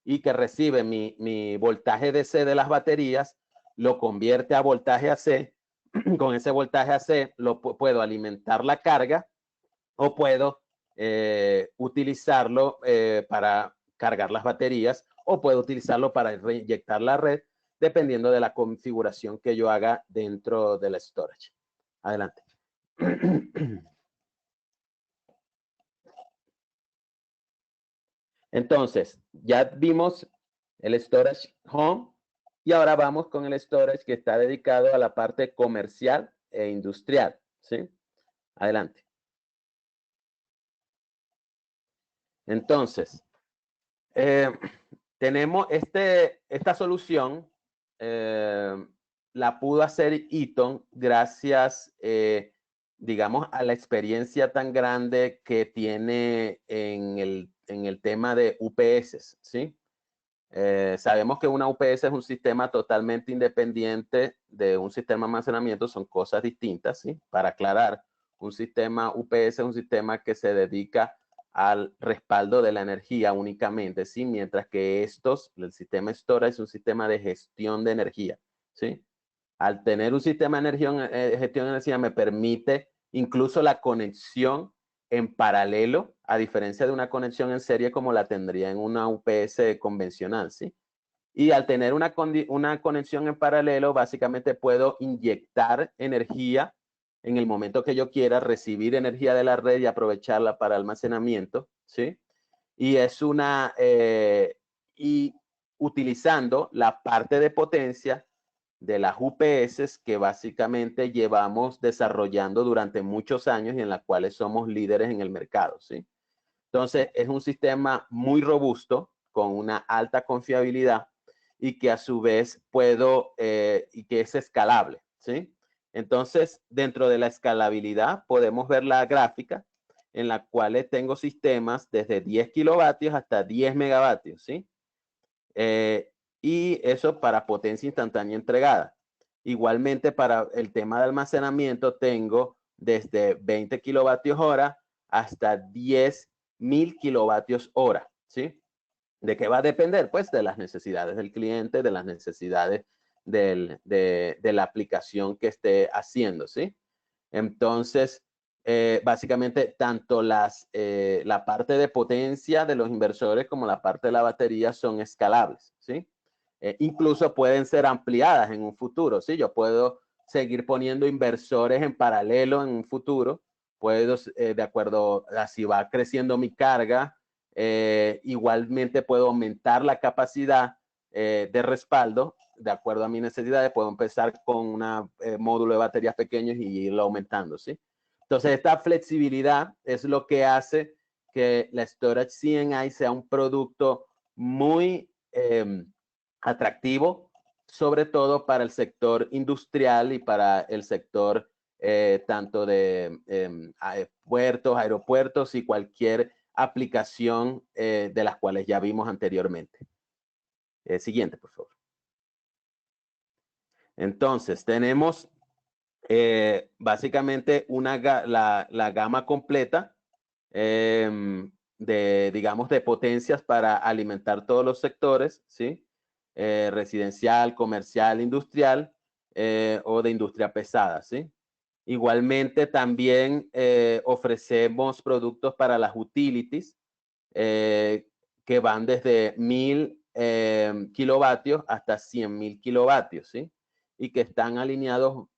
Y que recibe mi voltaje DC de las baterías, lo convierte a voltaje AC. Con ese voltaje AC puedo alimentar la carga o puedo utilizarlo para cargar las baterías, o puedo utilizarlo para reinyectar la red, dependiendo de la configuración que yo haga dentro del storage. Adelante. Entonces, ya vimos el storage home y ahora vamos con el storage que está dedicado a la parte comercial e industrial, ¿sí? Adelante. Entonces, tenemos esta solución, la pudo hacer Eaton gracias, digamos, a la experiencia tan grande que tiene en el tema de UPS, ¿sí? Sabemos que una UPS es un sistema totalmente independiente de un sistema de almacenamiento, son cosas distintas, ¿sí? Para aclarar, un sistema UPS es un sistema que se dedica al respaldo de la energía únicamente, ¿sí? Mientras que el sistema storage es un sistema de gestión de energía, ¿sí? Al tener un sistema de gestión de energía me permite incluso la conexión en paralelo, a diferencia de una conexión en serie como la tendría en una UPS convencional, ¿sí? Y al tener una conexión en paralelo, básicamente puedo inyectar energía en el momento que yo quiera, recibir energía de la red y aprovecharla para almacenamiento, ¿sí? Y y utilizando la parte de potencia de las UPS que básicamente llevamos desarrollando durante muchos años y en las cuales somos líderes en el mercado, ¿sí? Entonces, es un sistema muy robusto, con una alta confiabilidad y que a su vez y que es escalable, ¿sí? Entonces, dentro de la escalabilidad, podemos ver la gráfica en la cual tengo sistemas desde 10 kilovatios hasta 10 megavatios, ¿sí? Y eso para potencia instantánea entregada. Igualmente, para el tema de almacenamiento, tengo desde 20 kilovatios hora hasta 10.000 kilovatios hora, ¿sí? ¿De qué va a depender? Pues de las necesidades del cliente, de las necesidades de la aplicación que esté haciendo, ¿sí? Entonces, básicamente, tanto la parte de potencia de los inversores como la parte de la batería son escalables, ¿sí? Incluso pueden ser ampliadas en un futuro, ¿sí? Yo puedo seguir poniendo inversores en paralelo en un futuro. Puedo, de acuerdo a si va creciendo mi carga, igualmente puedo aumentar la capacidad de respaldo de acuerdo a mis necesidades. Puedo empezar con un módulo de baterías pequeños y irlo aumentando, ¿sí? Entonces, esta flexibilidad es lo que hace que la Storage C&I sea un producto muy atractivo, sobre todo para el sector industrial y para el sector tanto de puertos, aeropuertos y cualquier aplicación de las cuales ya vimos anteriormente. Siguiente, por favor. Entonces, tenemos básicamente la gama completa digamos, de potencias para alimentar todos los sectores, ¿sí? Residencial, comercial, industrial o de industria pesada, ¿sí? Igualmente también ofrecemos productos para las utilities que van desde 1000 kilovatios hasta 100.000 kilovatios, ¿sí? Y que están alineados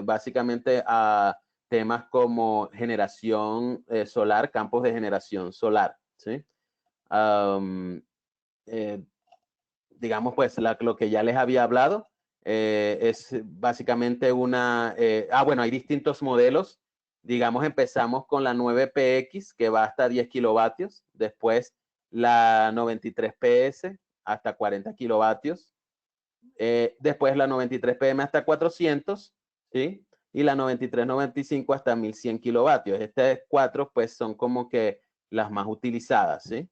básicamente a temas como generación solar, campos de generación solar, ¿sí? Digamos, pues, lo que ya les había hablado es básicamente bueno, hay distintos modelos. Digamos, empezamos con la 9PX, que va hasta 10 kilovatios. Después, la 93PS, hasta 40 kilovatios. Después, la 93PM hasta 400, ¿sí? Y la 9395 hasta 1100 kilovatios. Estas cuatro, pues, son como que las más utilizadas, ¿sí?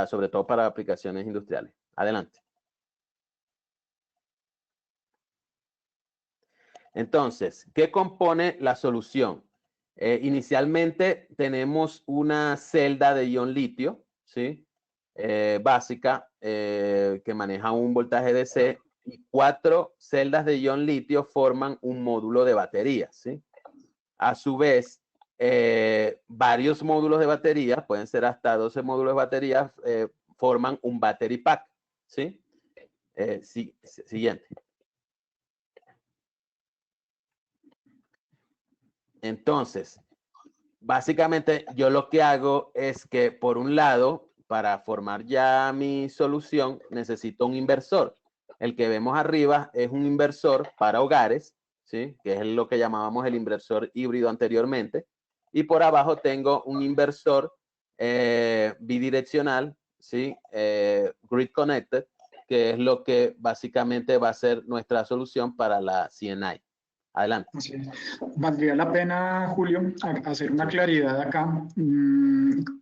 Sobre todo para aplicaciones industriales. Adelante. Entonces, ¿qué compone la solución? Inicialmente tenemos una celda de ion litio, ¿sí? Básica, que maneja un voltaje DC, y 4 celdas de ion litio forman un módulo de batería, ¿sí? A su vez, varios módulos de batería, pueden ser hasta 12 módulos de batería, forman un battery pack, ¿sí? Siguiente. Entonces, básicamente yo lo que hago es que, por un lado, para formar ya mi solución, necesito un inversor. El que vemos arriba es un inversor para hogares, ¿sí? Que es lo que llamábamos el inversor híbrido anteriormente. Y por abajo tengo un inversor bidireccional, ¿sí? Grid connected, que es lo que básicamente va a ser nuestra solución para la C&I. Adelante. Sí. Valdría la pena, Julio, hacer una claridad acá.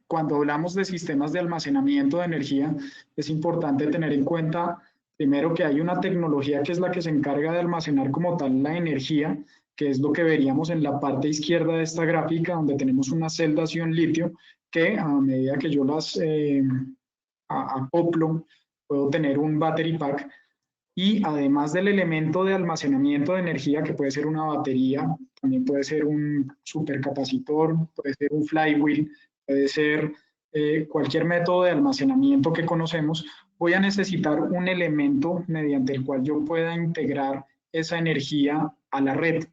Cuando hablamos de sistemas de almacenamiento de energía, es importante tener en cuenta, primero, que hay una tecnología que es la que se encarga de almacenar como tal la energía, que es lo que veríamos en la parte izquierda de esta gráfica, donde tenemos unas celdas ion litio que, a medida que yo las acoplo, puedo tener un battery pack. Y además del elemento de almacenamiento de energía, que puede ser una batería, también puede ser un supercapacitor, puede ser un flywheel, puede ser cualquier método de almacenamiento que conocemos, voy a necesitar un elemento mediante el cual yo pueda integrar esa energía a la red.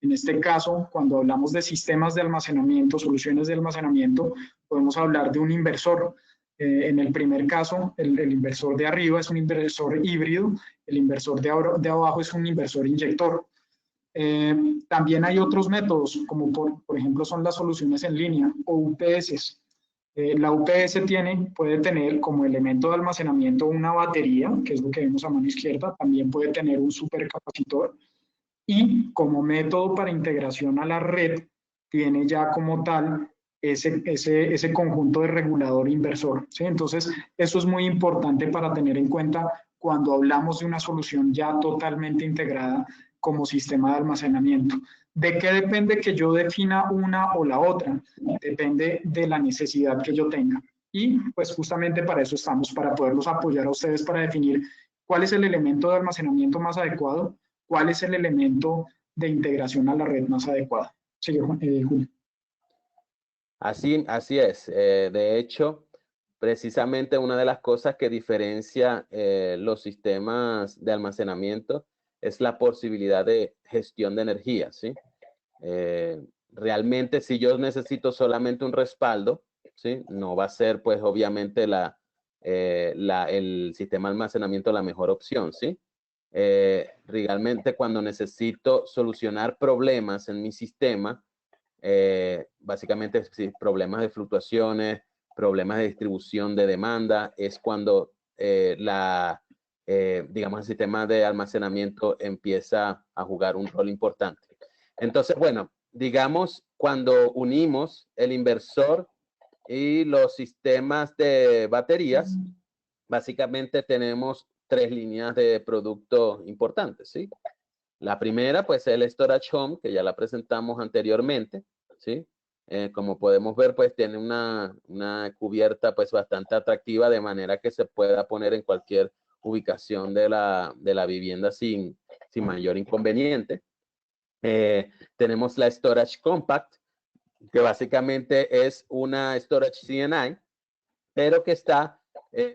En este caso, cuando hablamos de sistemas de almacenamiento, soluciones de almacenamiento, podemos hablar de un inversor. En el primer caso, el inversor de arriba es un inversor híbrido, El inversor de abajo es un inversor inyector. También hay otros métodos, como por ejemplo son las soluciones en línea o UPS. La UPS puede tener como elemento de almacenamiento una batería, que es lo que vemos a mano izquierda, también puede tener un supercapacitor, y como método para integración a la red tiene ya como tal ese conjunto de regulador inversor, ¿sí? Entonces, eso es muy importante para tener en cuenta cuando hablamos de una solución ya totalmente integrada como sistema de almacenamiento. ¿De qué depende que yo defina una o la otra? Depende de la necesidad que yo tenga. Y pues justamente para eso estamos, para poderlos apoyar a ustedes para definir cuál es el elemento de almacenamiento más adecuado, cuál es el elemento de integración a la red más adecuado. Sigue, Julio. Así es. De hecho, precisamente una de las cosas que diferencia los sistemas de almacenamiento es la posibilidad de gestión de energía, ¿sí? Realmente, si yo necesito solamente un respaldo, ¿sí? No va a ser, pues, obviamente, el sistema de almacenamiento la mejor opción, ¿sí? Realmente, cuando necesito solucionar problemas en mi sistema, básicamente problemas de fluctuaciones, problemas de distribución de demanda, es cuando digamos, el sistema de almacenamiento empieza a jugar un rol importante. Entonces, bueno, digamos, cuando unimos el inversor y los sistemas de baterías, básicamente tenemos 3 líneas de producto importantes, ¿sí? La primera, pues, es el Storage Home, que ya la presentamos anteriormente, ¿sí? Como podemos ver, pues, tiene una cubierta, pues, bastante atractiva, de manera que se pueda poner en cualquier ubicación de la vivienda sin mayor inconveniente. Tenemos la Storage Compact, que básicamente es una Storage CNI, pero que está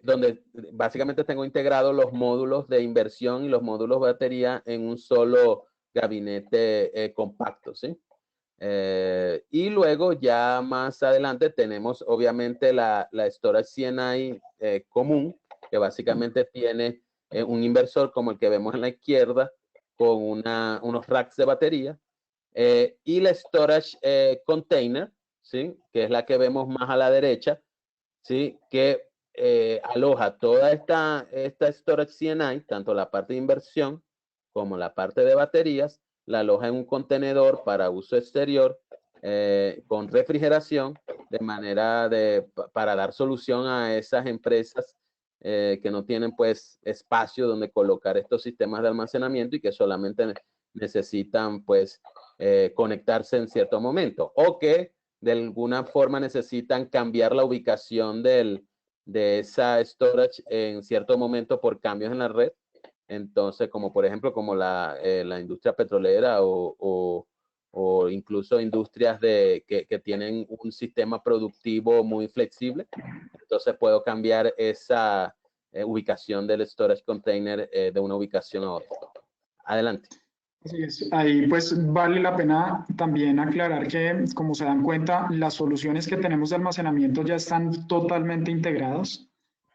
donde básicamente tengo integrados los módulos de inversión y los módulos de batería en un solo gabinete compacto, ¿sí? Y luego ya más adelante tenemos obviamente la Storage CNI común, que básicamente tiene un inversor como el que vemos en la izquierda, con unos racks de batería, y la Storage Container, ¿sí? Que es la que vemos más a la derecha, ¿sí? Que aloja toda esta Storage CNI, tanto la parte de inversión como la parte de baterías, la aloja en un contenedor para uso exterior con refrigeración, de manera para dar solución a esas empresas que no tienen, pues, espacio donde colocar estos sistemas de almacenamiento y que solamente necesitan, pues, conectarse en cierto momento, o que de alguna forma necesitan cambiar la ubicación de esa storage en cierto momento por cambios en la red. Entonces, como por ejemplo, como la industria petrolera o incluso industrias que tienen un sistema productivo muy flexible. Entonces, puedo cambiar esa ubicación del storage container de una ubicación a otra. Adelante. Así es. Ahí pues vale la pena también aclarar que, como se dan cuenta, las soluciones que tenemos de almacenamiento ya están totalmente integradas.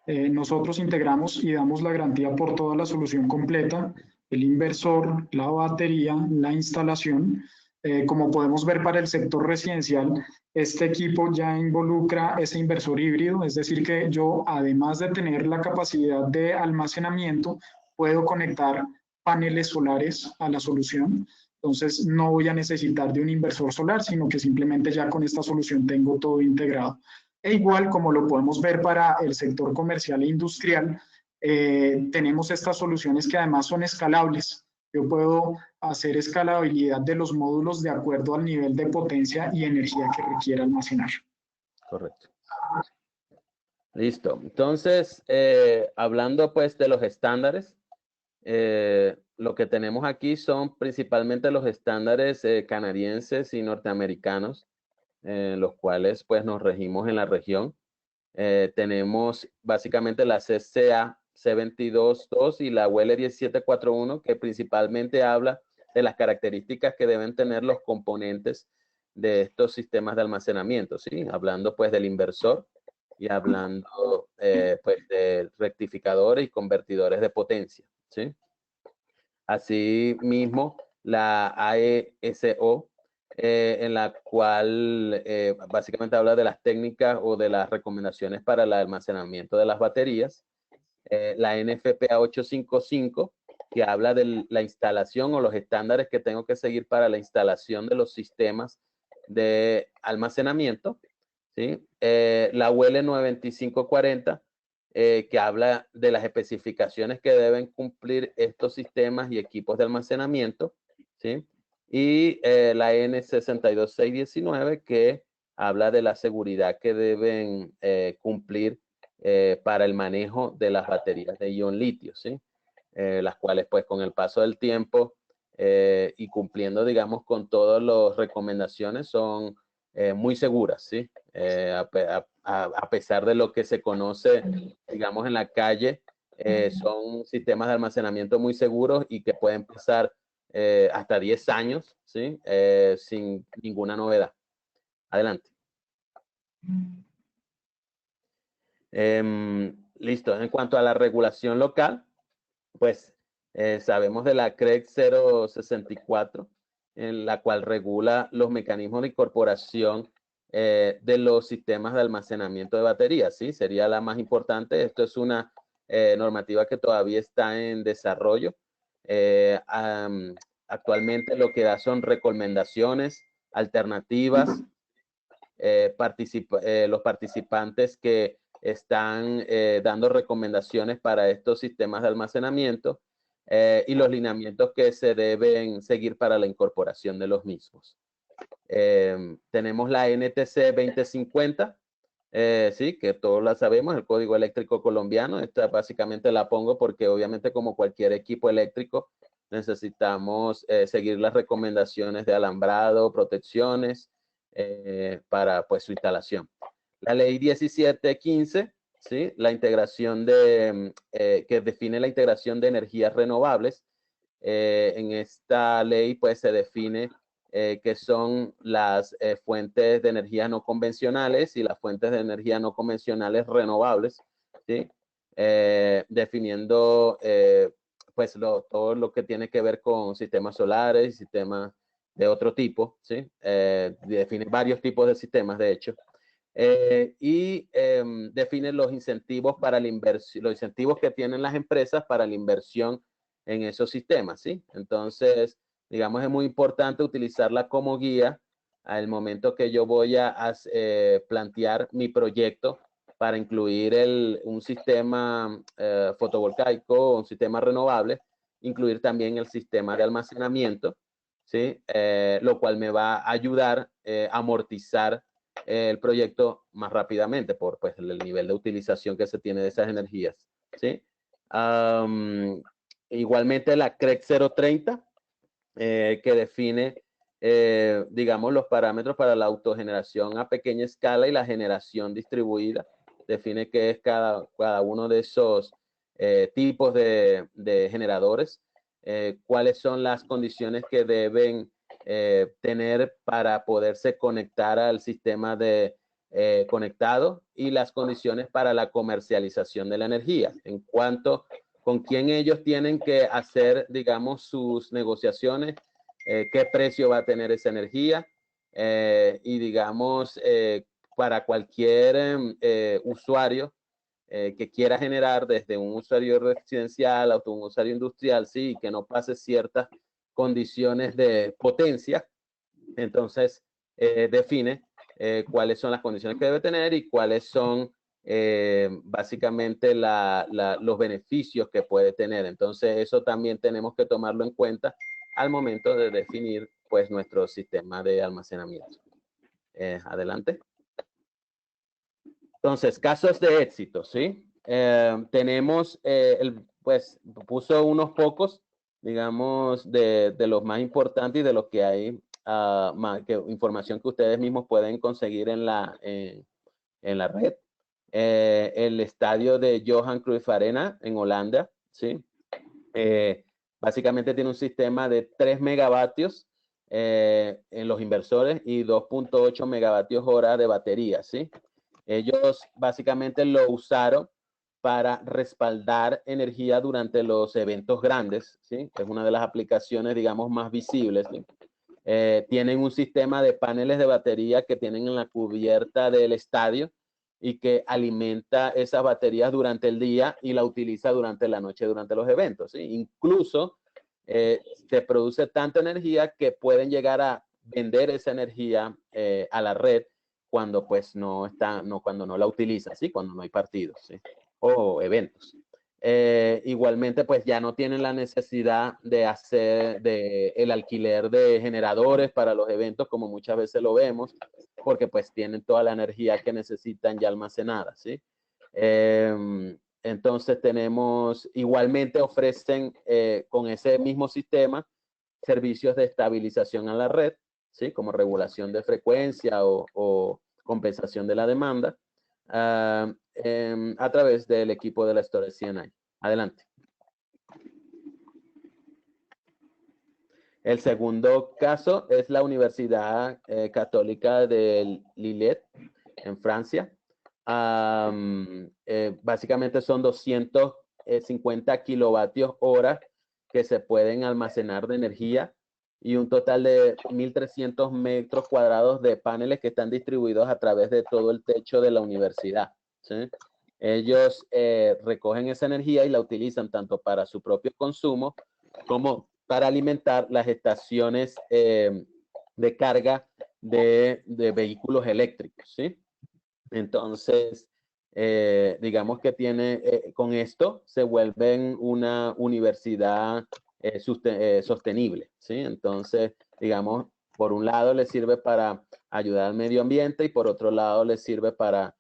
Nosotros integramos y damos la garantía por toda la solución completa, el inversor, la batería, la instalación. Como podemos ver para el sector residencial, este equipo ya involucra ese inversor híbrido, es decir que yo, además de tener la capacidad de almacenamiento, puedo conectar paneles solares a la solución. Entonces no voy a necesitar de un inversor solar, sino que simplemente ya con esta solución tengo todo integrado. E igual como lo podemos ver para el sector comercial e industrial, tenemos estas soluciones que además son escalables. Yo puedo hacer escalabilidad de los módulos de acuerdo al nivel de potencia y energía que requiera almacenar. Correcto. Listo. Entonces, hablando pues de los estándares, lo que tenemos aquí son principalmente los estándares canadienses y norteamericanos, los cuales pues nos regimos en la región. Tenemos básicamente la CCA C222 y la UL 1741, que principalmente habla de las características que deben tener los componentes de estos sistemas de almacenamiento, ¿sí? Hablando pues del inversor y hablando pues de rectificadores y convertidores de potencia, ¿sí? Asimismo, la AESO, en la cual básicamente habla de las técnicas o de las recomendaciones para el almacenamiento de las baterías. La NFPA 855, que habla de la instalación o los estándares que tengo que seguir para la instalación de los sistemas de almacenamiento, ¿sí? La UL 9540, que habla de las especificaciones que deben cumplir estos sistemas y equipos de almacenamiento, ¿sí? Y la N62619, que habla de la seguridad que deben cumplir para el manejo de las baterías de ion litio, ¿sí? Las cuales, pues, con el paso del tiempo y cumpliendo, digamos, con todas las recomendaciones, son muy seguras, ¿sí? A pesar de lo que se conoce, digamos, en la calle, son sistemas de almacenamiento muy seguros y que pueden pasar hasta 10 años, ¿sí? Sin ninguna novedad. Adelante. Listo. En cuanto a la regulación local, pues sabemos de la CREC 064, en la cual regula los mecanismos de incorporación de los sistemas de almacenamiento de baterías, ¿sí? Sería la más importante. Esto es una normativa que todavía está en desarrollo. Actualmente lo que da son recomendaciones, alternativas. Los participantes que están dando recomendaciones para estos sistemas de almacenamiento y los lineamientos que se deben seguir para la incorporación de los mismos. Tenemos la NTC 2050, sí, que todos la sabemos, el Código Eléctrico Colombiano. Esta básicamente la pongo porque obviamente como cualquier equipo eléctrico necesitamos seguir las recomendaciones de alambrado, protecciones, para pues su instalación. La ley 1715, ¿sí? La integración de, que define la integración de energías renovables. En esta ley pues se define que son las fuentes de energía no convencionales y las fuentes de energía no convencionales renovables, ¿sí? Definiendo pues todo lo que tiene que ver con sistemas solares y sistemas de otro tipo, ¿sí? Define varios tipos de sistemas, de hecho. Y define los incentivos para la inversión, los incentivos que tienen las empresas para la inversión en esos sistemas, ¿sí? Entonces, digamos, es muy importante utilizarla como guía al momento que yo voy a plantear mi proyecto para incluir un sistema fotovoltaico o un sistema renovable, incluir también el sistema de almacenamiento, ¿sí? Lo cual me va a ayudar a amortizar el proyecto más rápidamente por pues, el nivel de utilización que se tiene de esas energías, ¿sí? Igualmente la CREC 030, que define, digamos, los parámetros para la autogeneración a pequeña escala y la generación distribuida. Define qué es cada uno de esos tipos de generadores, cuáles son las condiciones que deben tener para poderse conectar al sistema de conectado y las condiciones para la comercialización de la energía. En cuanto con quién ellos tienen que hacer, digamos, sus negociaciones, qué precio va a tener esa energía y, digamos, para cualquier usuario que quiera generar desde un usuario residencial hasta un usuario industrial, sí, que no pase ciertas condiciones de potencia, entonces define cuáles son las condiciones que debe tener y cuáles son básicamente los beneficios que puede tener. Entonces eso también tenemos que tomarlo en cuenta al momento de definir pues nuestro sistema de almacenamiento. Adelante. Entonces, casos de éxito, ¿sí? Tenemos, pues puso unos pocos, digamos, de los más importantes y de los que hay información que ustedes mismos pueden conseguir en la red. El estadio de Johan Cruyff Arena en Holanda, ¿sí? Básicamente tiene un sistema de 3 megavatios en los inversores y 2.8 megavatios hora de batería, ¿sí? Ellos básicamente lo usaron para respaldar energía durante los eventos grandes, ¿sí? Es una de las aplicaciones, digamos, más visibles, ¿sí? Tienen un sistema de paneles de batería que tienen en la cubierta del estadio y que alimenta esas baterías durante el día y la utiliza durante la noche, durante los eventos, ¿sí? Incluso se produce tanta energía que pueden llegar a vender esa energía a la red cuando pues cuando no la utilizan, ¿sí? Cuando no hay partidos, ¿sí? O eventos. Igualmente, pues ya no tienen la necesidad de hacer el alquiler de generadores para los eventos, como muchas veces lo vemos, porque pues tienen toda la energía que necesitan ya almacenada, ¿sí? Entonces igualmente ofrecen con ese mismo sistema servicios de estabilización a la red, ¿sí? Como regulación de frecuencia o compensación de la demanda, a través del equipo de la Storage CNI. Adelante. El segundo caso es la Universidad Católica de Lillet, en Francia. Básicamente son 250 kilovatios hora que se pueden almacenar de energía y un total de 1.300 metros cuadrados de paneles que están distribuidos a través de todo el techo de la universidad, ¿sí? Ellos recogen esa energía y la utilizan tanto para su propio consumo como para alimentar las estaciones de carga de vehículos eléctricos, ¿sí? Entonces, digamos que con esto se vuelven una universidad sostenible, ¿sí? Entonces, digamos, por un lado les sirve para ayudar al medio ambiente y por otro lado les sirve para,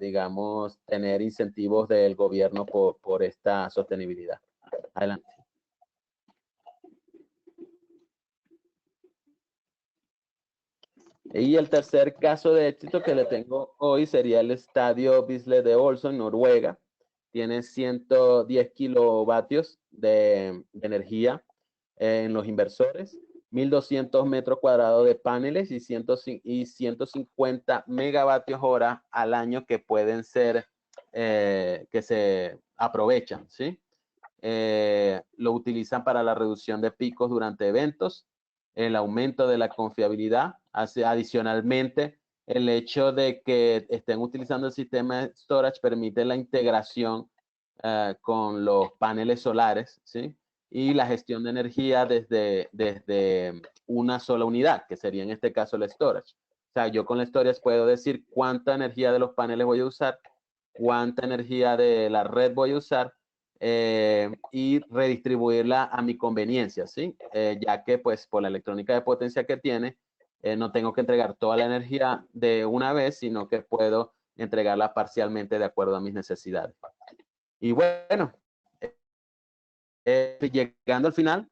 digamos, tener incentivos del gobierno por esta sostenibilidad. Adelante. Y el tercer caso de éxito que le tengo hoy sería el estadio Bislett de Oslo en Noruega. Tiene 110 kilovatios de energía en los inversores, 1.200 metros cuadrados de paneles y 150 megavatios hora al año que pueden ser, que se aprovechan, ¿sí? Lo utilizan para la reducción de picos durante eventos, el aumento de la confiabilidad. Adicionalmente, el hecho de que estén utilizando el sistema de storage permite la integración con los paneles solares, ¿sí? Y la gestión de energía desde una sola unidad, que sería en este caso el storage. O sea, yo con el storage puedo decir cuánta energía de los paneles voy a usar, cuánta energía de la red voy a usar, y redistribuirla a mi conveniencia, ¿sí? Ya que pues por la electrónica de potencia que tiene, no tengo que entregar toda la energía de una vez, sino que puedo entregarla parcialmente de acuerdo a mis necesidades. Y bueno, llegando al final,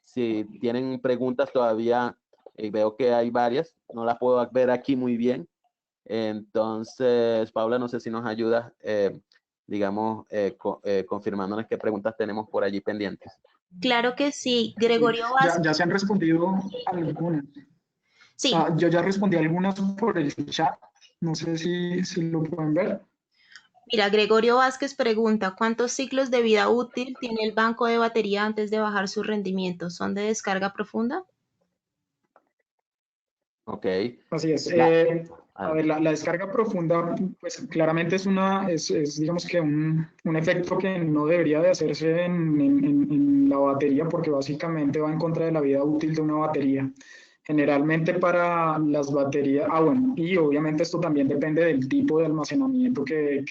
si tienen preguntas todavía, veo que hay varias, no las puedo ver aquí muy bien. Entonces, Paula, no sé si nos ayudas, digamos, confirmándonos qué preguntas tenemos por allí pendientes. Claro que sí, Gregorio Vázquez. Ya se han respondido algunas. Sí. Yo ya respondí algunas por el chat, no sé si lo pueden ver. Mira, Gregorio Vázquez pregunta, ¿cuántos ciclos de vida útil tiene el banco de batería antes de bajar su rendimiento? ¿Son de descarga profunda? Ok. Así es. A ver, la descarga profunda, pues claramente es digamos que un efecto que no debería de hacerse en la batería, porque básicamente va en contra de la vida útil de una batería. Generalmente para las baterías, bueno, y obviamente esto también depende del tipo de almacenamiento que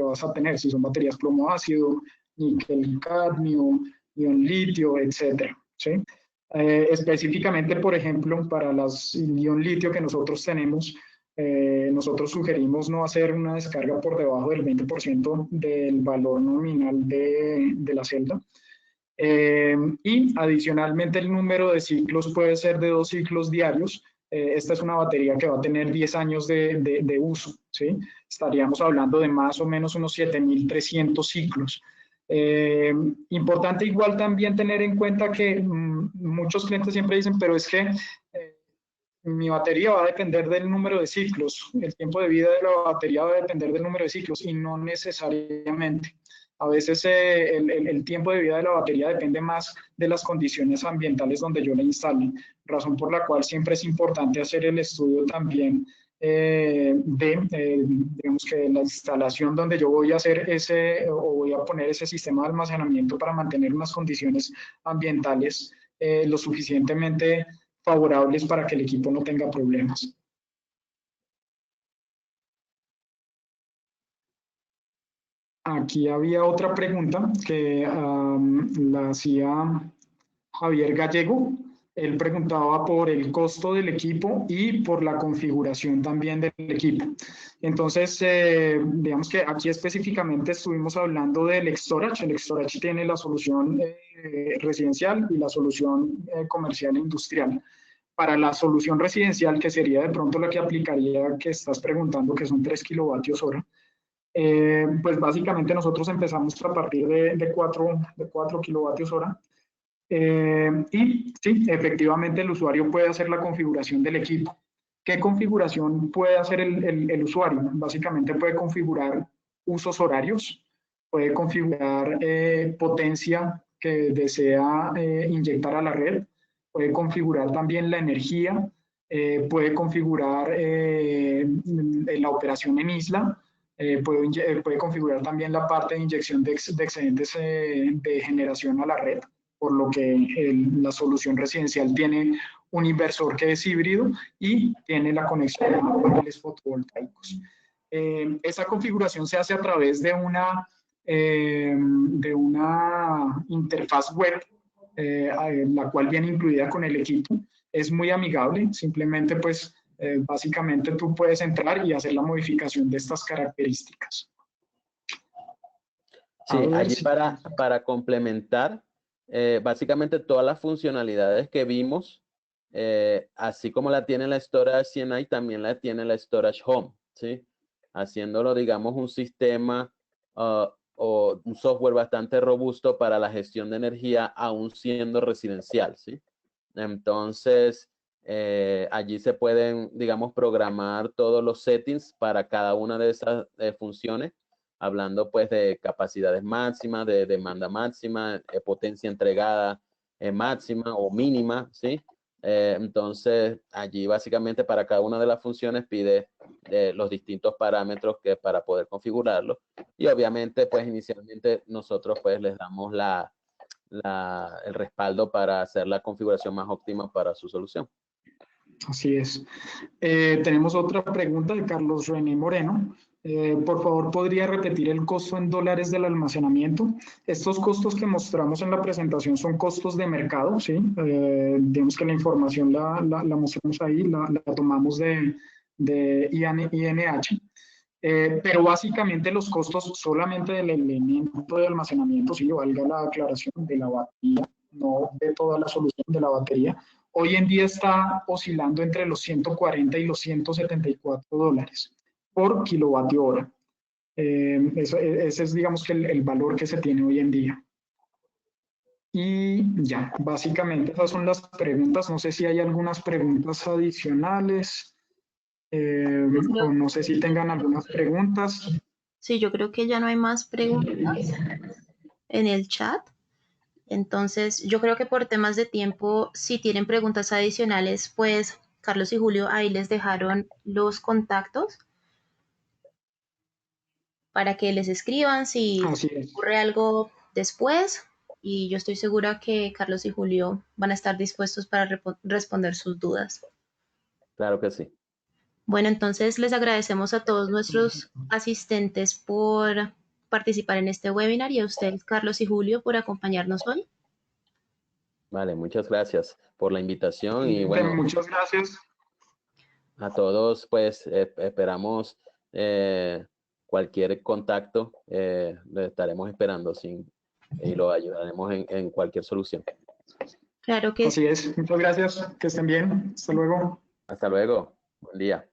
vas a tener, si son baterías plomo ácido, níquel cadmio, ion litio, etcétera, ¿sí? Específicamente, por ejemplo, para las ion litio que nosotros tenemos, nosotros sugerimos no hacer una descarga por debajo del 20% del valor nominal de la celda. Y adicionalmente el número de ciclos puede ser de 2 ciclos diarios. Esta es una batería que va a tener 10 años de uso, ¿sí? Estaríamos hablando de más o menos unos 7.300 ciclos. Importante igual también tener en cuenta que muchos clientes siempre dicen, pero es que mi batería va a depender del número de ciclos, el tiempo de vida de la batería va a depender del número de ciclos y no necesariamente. A veces el tiempo de vida de la batería depende más de las condiciones ambientales donde yo la instale, razón por la cual siempre es importante hacer el estudio también digamos que la instalación donde yo voy a hacer o voy a poner ese sistema de almacenamiento para mantener unas condiciones ambientales lo suficientemente favorables para que el equipo no tenga problemas. Aquí había otra pregunta que la hacía Javier Gallego. Él preguntaba por el costo del equipo y por la configuración también del equipo. Entonces, digamos que aquí específicamente estuvimos hablando del storage. El storage tiene la solución residencial y la solución comercial e industrial. Para la solución residencial, que sería de pronto la que aplicaría, que estás preguntando, que son 3 kilovatios hora, pues básicamente nosotros empezamos a partir de 4 kilovatios hora. Y sí, efectivamente el usuario puede hacer la configuración del equipo. ¿Qué configuración puede hacer el usuario? Básicamente puede configurar usos horarios, puede configurar potencia que desea inyectar a la red, puede configurar también la energía, puede configurar la operación en isla, puede configurar también la parte de inyección de excedentes de generación a la red, por lo que la solución residencial tiene un inversor que es híbrido y tiene la conexión a paneles fotovoltaicos. Esa configuración se hace a través de una interfaz web, la cual viene incluida con el equipo. Es muy amigable, simplemente pues básicamente tú puedes entrar y hacer la modificación de estas características. Sí, allí para complementar, básicamente todas las funcionalidades que vimos, así como la tiene la Storage CNI, también la tiene la Storage Home, ¿sí? Haciéndolo, digamos, un sistema o un software bastante robusto para la gestión de energía, aún siendo residencial, ¿sí? Entonces, allí se pueden, digamos, programar todos los settings para cada una de esas funciones, hablando pues de capacidades máximas, de demanda máxima, potencia entregada máxima o mínima, ¿sí? Entonces, allí básicamente para cada una de las funciones pide los distintos parámetros para poder configurarlo. Y obviamente, pues inicialmente nosotros pues les damos el respaldo para hacer la configuración más óptima para su solución. Así es. Tenemos otra pregunta de Carlos René Moreno. Por favor, ¿podría repetir el costo en dólares del almacenamiento? Estos costos que mostramos en la presentación son costos de mercado, ¿sí? Digamos que la información la mostramos ahí, la tomamos de INH. Pero básicamente los costos solamente del elemento de almacenamiento, sí, valga la aclaración, de la batería, no de toda la solución de la batería, hoy en día está oscilando entre los 140 y los 174 dólares por kilovatio hora. Ese es, digamos, que el valor que se tiene hoy en día. Y ya, básicamente esas son las preguntas. No sé si hay algunas preguntas adicionales. O no sé si tengan algunas preguntas. Sí, yo creo que ya no hay más preguntas en el chat. Entonces, yo creo que por temas de tiempo, si tienen preguntas adicionales, pues Carlos y Julio ahí les dejaron los contactos para que les escriban si ocurre algo después. Y yo estoy segura que Carlos y Julio van a estar dispuestos para responder sus dudas. Claro que sí. Bueno, entonces les agradecemos a todos nuestros asistentes por participar en este webinar y a ustedes, Carlos y Julio, por acompañarnos hoy. Vale, muchas gracias por la invitación y bueno. Muchas gracias. A todos, pues esperamos cualquier contacto, le estaremos esperando y lo ayudaremos en cualquier solución. Claro que sí. Así es. Muchas gracias. Que estén bien. Hasta luego. Hasta luego. Buen día.